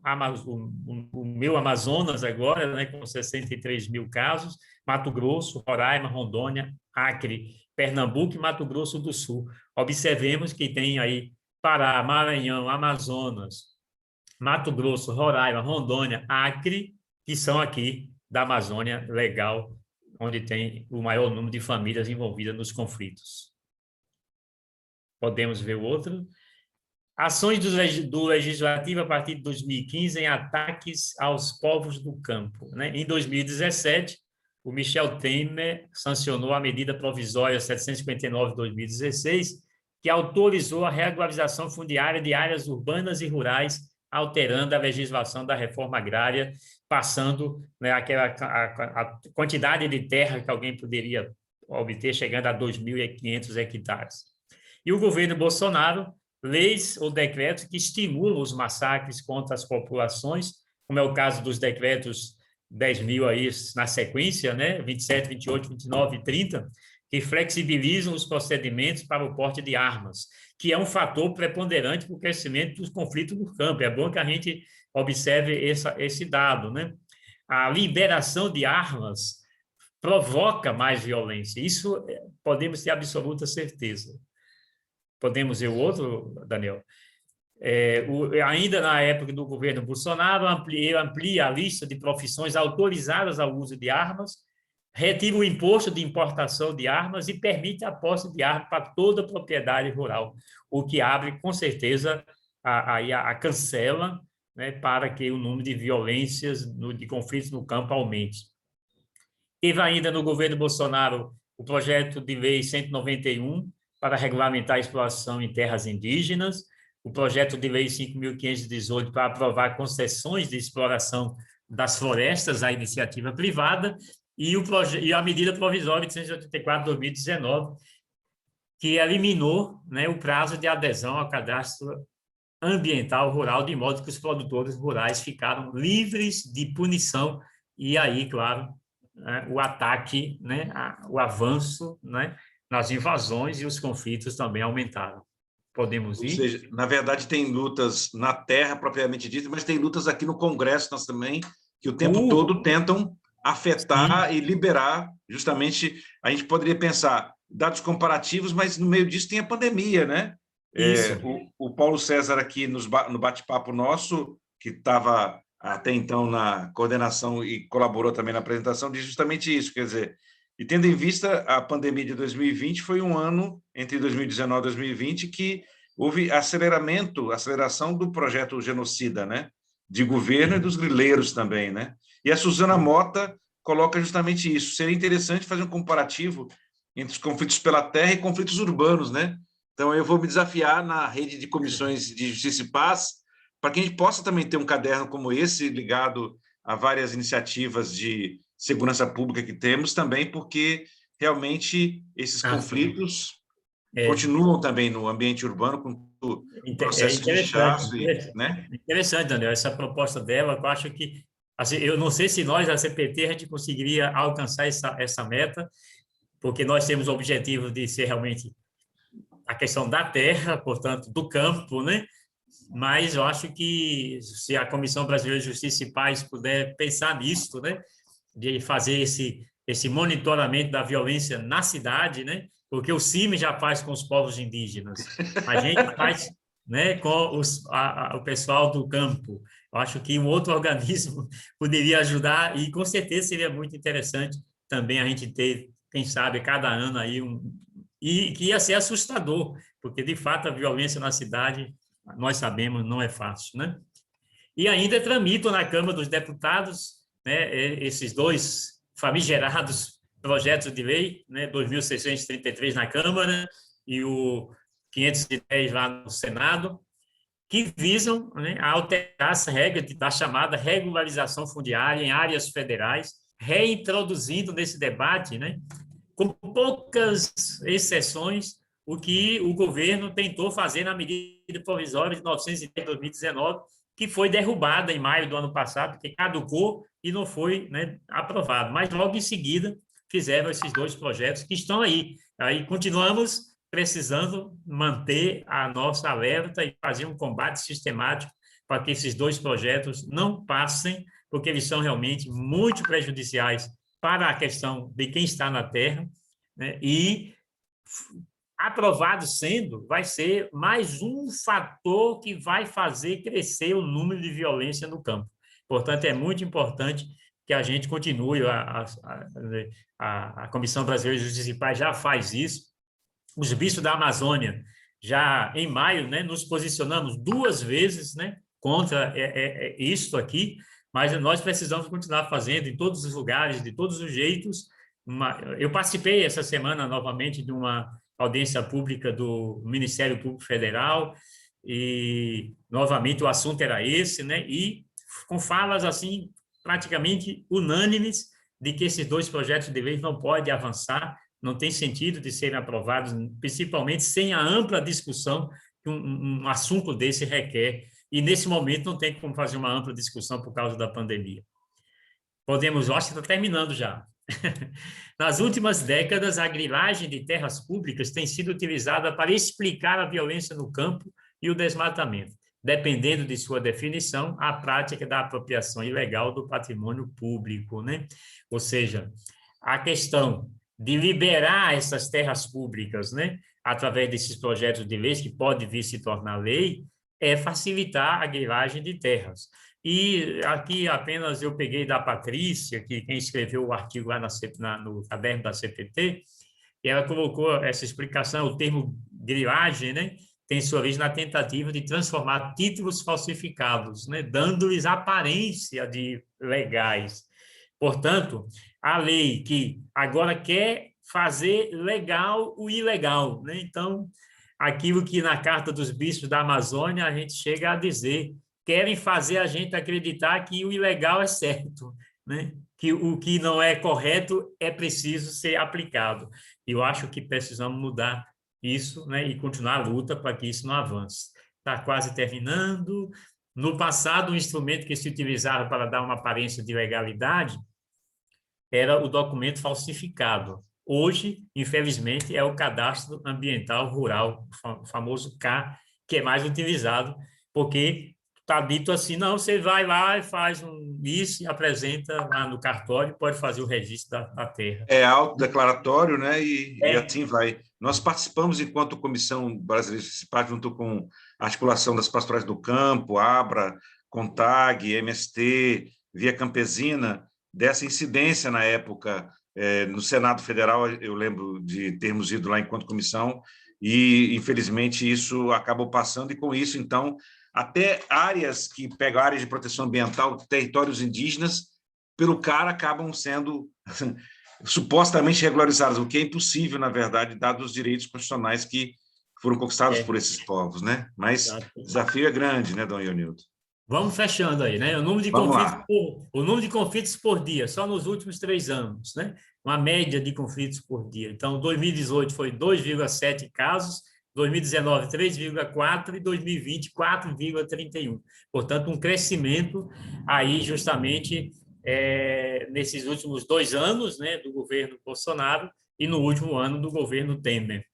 o meu Amazonas agora, né, com 63 mil casos, Mato Grosso, Roraima, Rondônia, Acre, Pernambuco e Mato Grosso do Sul. Observemos que tem aí Pará, Maranhão, Amazonas, Mato Grosso, Roraima, Rondônia, Acre, que são aqui da Amazônia Legal, onde tem o maior número de famílias envolvidas nos conflitos. Podemos ver o outro. Ações do Legislativo a partir de 2015 em ataques aos povos do campo, né? Em 2017, o Michel Temer sancionou a medida provisória 759 de 2016, que autorizou a regularização fundiária de áreas urbanas e rurais, alterando a legislação da reforma agrária, passando, né, a quantidade de terra que alguém poderia obter, chegando a 2.500 hectares. E o governo Bolsonaro, leis ou decretos que estimulam os massacres contra as populações, como é o caso dos decretos 10.000 aí na sequência, né, 27, 28, 29 e 30, que flexibilizam os procedimentos para o porte de armas, que é um fator preponderante para o crescimento dos conflitos no campo. É bom que a gente observe esse dado, né? A liberação de armas provoca mais violência. Isso podemos ter absoluta certeza. Podemos ver o outro, Daniel? Ainda na época do governo Bolsonaro, amplia a lista de profissões autorizadas ao uso de armas, retira o imposto de importação de armas e permite a posse de armas para toda propriedade rural, o que abre, com certeza, a cancela, né, para que o número de violências, de conflitos no campo aumente. Teve ainda no governo Bolsonaro o projeto de lei 191, para regulamentar a exploração em terras indígenas, o projeto de lei 5.518 para aprovar concessões de exploração das florestas à iniciativa privada e a medida provisória 884 de 2019, que eliminou, né, o prazo de adesão ao cadastro ambiental rural, de modo que os produtores rurais ficaram livres de punição e aí, claro, né, o ataque, né, o avanço, né, nas invasões e os conflitos também aumentaram. Podemos ir? Ou seja, na verdade, tem lutas na terra, propriamente dita, mas tem lutas aqui no Congresso, nós também, que o tempo todo tentam afetar sim, e liberar, justamente, a gente poderia pensar dados comparativos, mas no meio disso tem a pandemia, né? Isso. O Paulo César aqui no bate-papo nosso, que estava até então na coordenação e colaborou também na apresentação, diz justamente isso, quer dizer, e tendo em vista a pandemia de 2020, foi um ano, entre 2019 e 2020, que houve aceleração do projeto genocida, né? De governo e dos grileiros também, né? E a Suzana Mota coloca justamente isso. Seria interessante fazer um comparativo entre os conflitos pela terra e conflitos urbanos, né? Então, eu vou me desafiar na rede de comissões de justiça e paz para que a gente possa também ter um caderno como esse, ligado a várias iniciativas de segurança pública que temos também, porque realmente esses Sim. conflitos continuam também no ambiente urbano com o É processo de interessante, inchaço, né? interessante, Daniel, essa proposta dela. Eu acho que, assim, eu não sei se nós, da CPT, a gente conseguiria alcançar essa meta, porque nós temos o objetivo de ser realmente a questão da terra, portanto, do campo, né? Mas eu acho que se a Comissão Brasileira de Justiça e Paz puder pensar nisso, né? De fazer esse monitoramento da violência na cidade, né? Porque o CIMI já faz com os povos indígenas, a gente faz, né, com o pessoal do campo. Eu acho que um outro organismo poderia ajudar e com certeza seria muito interessante também a gente ter, quem sabe, cada ano aí e que ia ser assustador, porque de fato a violência na cidade, nós sabemos, não é fácil, né? E ainda tramitam na Câmara dos Deputados, né, esses dois famigerados projetos de lei, né, 2.633 na Câmara e o 510 lá no Senado, que visam, né, alterar essa regra da chamada regularização fundiária em áreas federais, reintroduzindo nesse debate, né, com poucas exceções, o que o governo tentou fazer na medida provisória de 910 de 2019, que foi derrubada em maio do ano passado, que caducou e não foi, né, aprovado. Mas logo em seguida fizeram esses dois projetos que estão aí. Aí continuamos precisando manter a nossa alerta e fazer um combate sistemático para que esses dois projetos não passem, porque eles são realmente muito prejudiciais para a questão de quem está na terra, né? E aprovado sendo, vai ser mais um fator que vai fazer crescer o número de violência no campo. Portanto, é muito importante que a gente continue, a Comissão Brasileira de Justiça e Paz já faz isso, os bispos da Amazônia, já em maio, né, nos posicionamos 2 vezes, né, contra isso aqui, mas nós precisamos continuar fazendo em todos os lugares, de todos os jeitos. Eu participei essa semana novamente de uma audiência pública do Ministério Público Federal e novamente o assunto era esse, né? E com falas assim praticamente unânimes de que esses dois projetos de lei não podem avançar, não tem sentido de serem aprovados, principalmente sem a ampla discussão que um assunto desse requer. E nesse momento não tem como fazer uma ampla discussão por causa da pandemia. Podemos, eu acho que está terminando já. Nas últimas décadas, a grilagem de terras públicas tem sido utilizada para explicar a violência no campo e o desmatamento, dependendo de sua definição, a prática da apropriação ilegal do patrimônio público, né? Ou seja, a questão de liberar essas terras públicas, né, através desses projetos de leis que pode vir se tornar lei, é facilitar a grilagem de terras. E aqui apenas eu peguei da Patrícia, que quem escreveu o artigo lá no caderno da CPT, e ela colocou essa explicação, o termo grilagem, né, tem sua origem na tentativa de transformar títulos falsificados, né, dando-lhes aparência de legais. Portanto, a lei que agora quer fazer legal o ilegal, né? Então, aquilo que na Carta dos Bispos da Amazônia a gente chega a dizer, querem fazer a gente acreditar que o ilegal é certo, né? Que o que não é correto é preciso ser aplicado. E eu acho que precisamos mudar isso, né? E continuar a luta para que isso não avance. Está quase terminando. No passado, o instrumento que se utilizava para dar uma aparência de legalidade era o documento falsificado. Hoje, infelizmente, é o cadastro ambiental rural, o famoso C, que é mais utilizado, porque está dito assim, não, você vai lá e faz isso e apresenta lá no cartório, pode fazer o registro da terra. É autodeclaratório, né? E É, assim vai. Nós participamos, enquanto Comissão Brasileira de Participar, junto com a articulação das pastorais do campo, ABRA, CONTAG, MST, Via Campesina, dessa incidência na época no Senado Federal. Eu lembro de termos ido lá enquanto comissão e, infelizmente, isso acabou passando, e com isso, então, até áreas que pegam áreas de proteção ambiental, territórios indígenas, pelo CAR, acabam sendo supostamente regularizadas, o que é impossível, na verdade, dados os direitos constitucionais que foram conquistados por esses povos, né? Mas o desafio é grande, né, Dom Ionilton? Vamos fechando aí, né? Vamos lá. O número de conflitos por dia, só nos últimos 3 anos, né? Uma média de conflitos por dia. Então, 2018 foi 2,7 casos, 2019, 3,4 e 2020, 4,31. Portanto, um crescimento aí justamente nesses últimos 2 anos, né, do governo Bolsonaro e no último ano do governo Temer.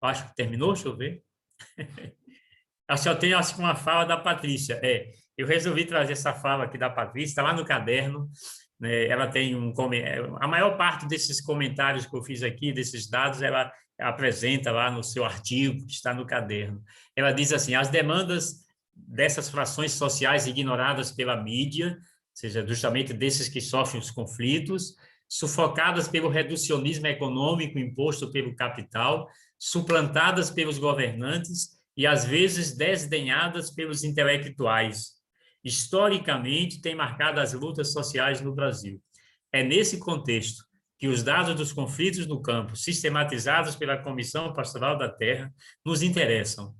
Acho que terminou, deixa eu ver. Eu só tenho, acho que uma fala da Patrícia. Eu resolvi trazer essa fala aqui da Patrícia, está lá no caderno, né? Ela tem a maior parte desses comentários que eu fiz aqui, desses dados, ela apresenta lá no seu artigo, que está no caderno. Ela diz assim: as demandas dessas frações sociais ignoradas pela mídia, ou seja, justamente desses que sofrem os conflitos, sufocadas pelo reducionismo econômico imposto pelo capital, suplantadas pelos governantes e, às vezes, desdenhadas pelos intelectuais. Historicamente, tem marcado as lutas sociais no Brasil. É nesse contexto que os dados dos conflitos no campo, sistematizados pela Comissão Pastoral da Terra, nos interessam.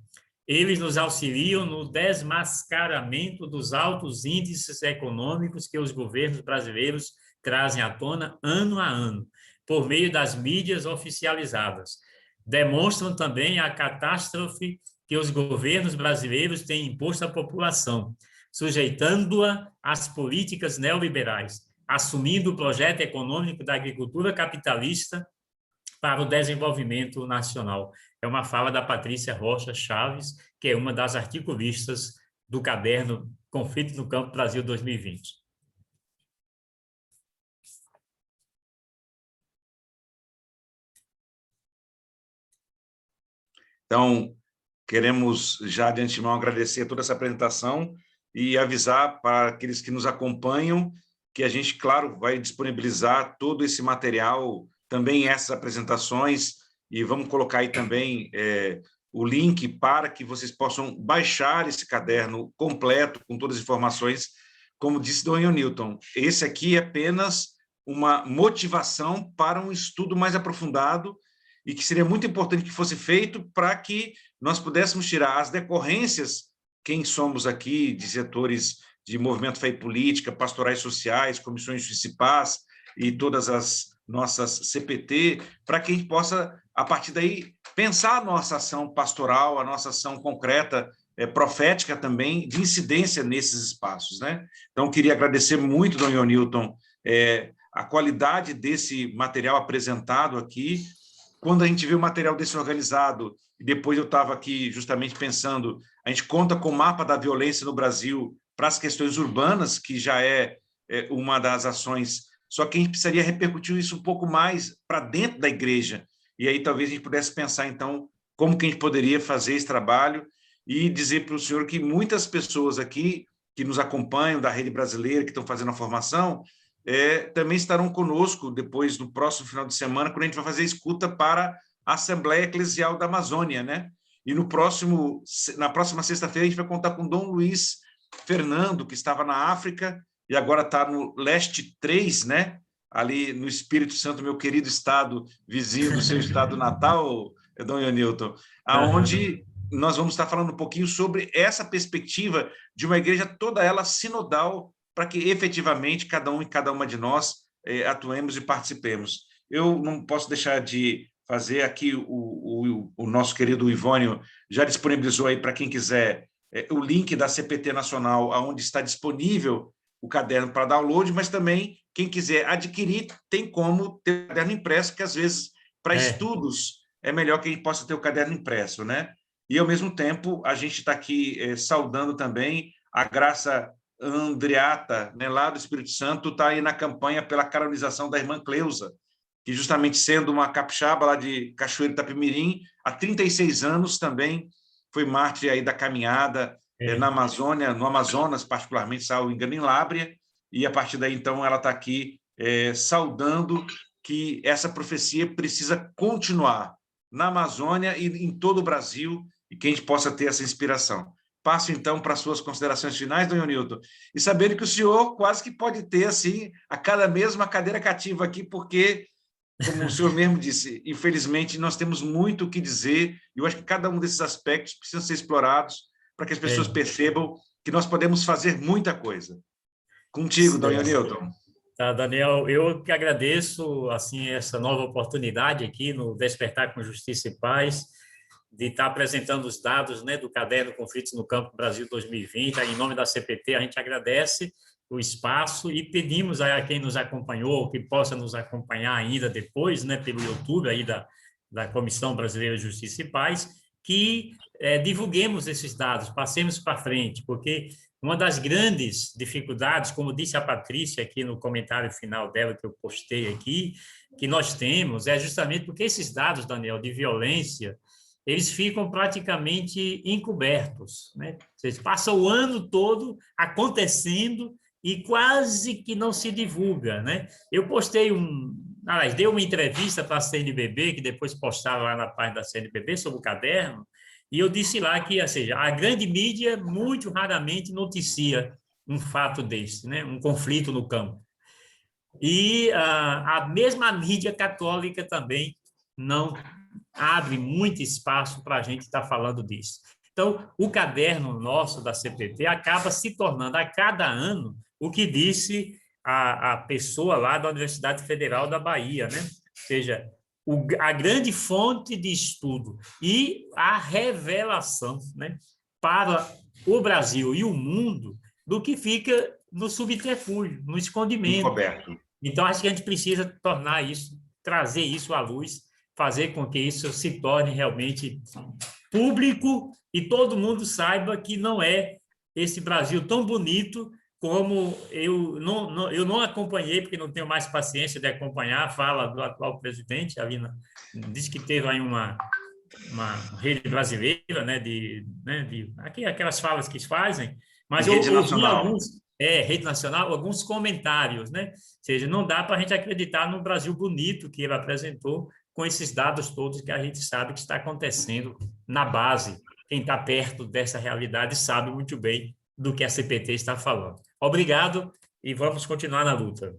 Eles nos auxiliam no desmascaramento dos altos índices econômicos que os governos brasileiros trazem à tona ano a ano, por meio das mídias oficializadas. Demonstram também a catástrofe que os governos brasileiros têm imposto à população, sujeitando-a às políticas neoliberais, assumindo o projeto econômico da agricultura capitalista para o desenvolvimento nacional. É uma fala da Patrícia Rocha Chaves, que é uma das articulistas do caderno Conflito no Campo Brasil 2020. Então, queremos já de antemão agradecer toda essa apresentação e avisar para aqueles que nos acompanham que a gente, claro, vai disponibilizar todo esse material, também essas apresentações, e vamos colocar aí também o link para que vocês possam baixar esse caderno completo, com todas as informações. Como disse Dom Ionilton, esse aqui é apenas uma motivação para um estudo mais aprofundado, e que seria muito importante que fosse feito para que nós pudéssemos tirar as decorrências, quem somos aqui, de setores de movimento fé e política, pastorais sociais, comissões municipais e todas as nossas CPT, para que a gente possa, a partir daí, pensar a nossa ação pastoral, a nossa ação concreta, profética também, de incidência nesses espaços, né? Então, queria agradecer muito, Dom Ionilton, a qualidade desse material apresentado aqui. Quando a gente vê o material desse organizado, e depois eu estava aqui justamente pensando, a gente conta com o mapa da violência no Brasil para as questões urbanas, que já é uma das ações, só que a gente precisaria repercutir isso um pouco mais para dentro da igreja, e aí talvez a gente pudesse pensar, então, como que a gente poderia fazer esse trabalho, e dizer para o senhor que muitas pessoas aqui, que nos acompanham da rede brasileira, que estão fazendo a formação, também estarão conosco depois, no próximo final de semana, quando a gente vai fazer escuta para a Assembleia Eclesial da Amazônia, né? E na próxima sexta-feira a gente vai contar com Dom Luiz Fernando, que estava na África e agora está no Leste 3, né? Ali no Espírito Santo, meu querido estado vizinho do seu estado natal, Dom Ionilton, aonde nós vamos estar falando um pouquinho sobre essa perspectiva de uma igreja toda ela sinodal, para que efetivamente cada um e cada uma de nós atuemos e participemos. Eu não posso deixar de fazer aqui, o nosso querido Ivônio já disponibilizou aí para quem quiser o link da CPT Nacional, onde está disponível o caderno para download, mas também quem quiser adquirir tem como ter o caderno impresso, que às vezes para estudos é melhor que a gente possa ter o caderno impresso, né? E ao mesmo tempo a gente está aqui saudando também a Graça Andreata, né, lá do Espírito Santo, está aí na campanha pela canonização da irmã Cleusa. que justamente sendo uma capixaba lá de Cachoeiro de Itapemirim, há 36 anos também foi mártir aí da caminhada na Amazônia, no Amazonas, particularmente, salvo engano, em Lábrea, e a partir daí, então, ela está aqui saudando que essa profecia precisa continuar na Amazônia e em todo o Brasil, e que a gente possa ter essa inspiração. Passo, então, para as suas considerações finais, Dom Nilton, e sabendo que o senhor quase que pode ter, assim, a cada mês uma cadeira cativa aqui, porque, como o senhor mesmo disse, infelizmente, nós temos muito o que dizer, e eu acho que cada um desses aspectos precisa ser explorados para que as pessoas percebam que nós podemos fazer muita coisa. Contigo, Dom Nilton. Tá, Daniel, eu que agradeço assim essa nova oportunidade aqui no Despertar com Justiça e Paz, de estar apresentando os dados, né, do caderno Conflitos no Campo Brasil 2020. Em nome da CPT, a gente agradece o espaço e pedimos a quem nos acompanhou, que possa nos acompanhar ainda depois, né, pelo YouTube aí da Comissão Brasileira de Justiça e Paz, que divulguemos esses dados, passemos para frente, porque uma das grandes dificuldades, como disse a Patrícia aqui no comentário final dela, que eu postei aqui, que nós temos, é justamente porque esses dados, Daniel, de violência, eles ficam praticamente encobertos, né? Vocês passam o ano todo acontecendo e quase que não se divulga, né? Eu postei dei uma entrevista para a CNBB, que depois postava lá na página da CNBB sobre o caderno, e eu disse lá que, ou seja, a grande mídia muito raramente noticia um fato desse, né? Um conflito no campo. E a mesma mídia católica também não abre muito espaço para a gente estar falando disso. Então, o caderno nosso da CPT acaba se tornando, a cada ano, o que disse a pessoa lá da Universidade Federal da Bahia, né? Ou seja, a grande fonte de estudo e a revelação, né, para o Brasil e o mundo do que fica no subterfúgio, no escondimento. Encoberto. Então, acho que a gente precisa tornar isso, trazer isso à luz, fazer com que isso se torne realmente público e todo mundo saiba que não é esse Brasil tão bonito como eu não acompanhei, porque não tenho mais paciência de acompanhar a fala do atual presidente. A Vina disse que teve aí uma rede brasileira, né, aquelas falas que fazem, mas eu ouvi alguns, rede nacional, alguns comentários, né? Ou seja, não dá para a gente acreditar no Brasil bonito que ele apresentou com esses dados todos que a gente sabe que está acontecendo na base. Quem está perto dessa realidade sabe muito bem do que a CPT está falando. Obrigado e vamos continuar na luta.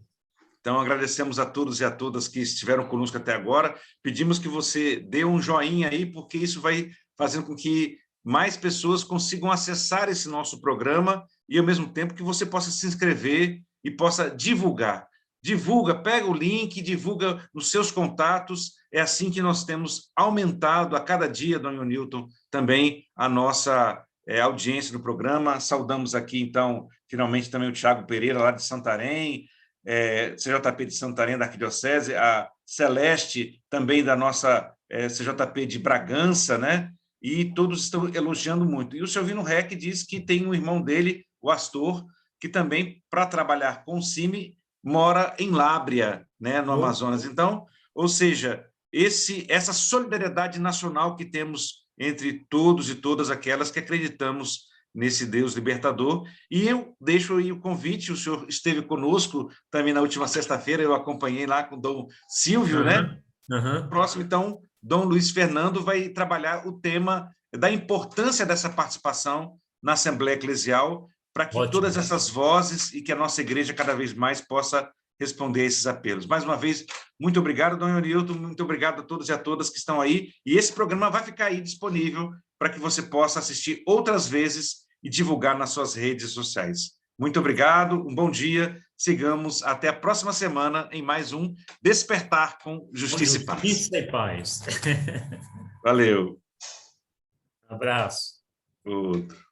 Então, agradecemos a todos e a todas que estiveram conosco até agora. Pedimos que você dê um joinha aí, porque isso vai fazendo com que mais pessoas consigam acessar esse nosso programa e, ao mesmo tempo, que você possa se inscrever e possa divulgar. Divulga, pega o link, divulga nos seus contatos. É assim que nós temos aumentado a cada dia, Dom Nilton, também a nossa audiência do programa. Saudamos aqui, então, finalmente também o Tiago Pereira, lá de Santarém, CJP de Santarém, da Arquidiocese, a Celeste, também da nossa CJP de Bragança, né? E todos estão elogiando muito. E o Silvino Rec diz que tem um irmão dele, o Astor, que também, para trabalhar com o CIMI, mora em Lábrea, né, no Amazonas. Então, ou seja, essa solidariedade nacional que temos entre todos e todas aquelas que acreditamos nesse Deus libertador. E eu deixo aí o convite, o senhor esteve conosco também na última sexta-feira, eu acompanhei lá com o Dom Silvio, né? Próximo, então, Dom Luiz Fernando vai trabalhar o tema da importância dessa participação na Assembleia Eclesial para que todas essas vozes e que a nossa igreja cada vez mais possa responder a esses apelos. Mais uma vez, muito obrigado, Dom Nilton, muito obrigado a todos e a todas que estão aí, e esse programa vai ficar aí disponível para que você possa assistir outras vezes e divulgar nas suas redes sociais. Muito obrigado, um bom dia, sigamos até a próxima semana em mais um Despertar com Justiça e Paz. Justiça e Paz. Valeu. Um abraço. Outro.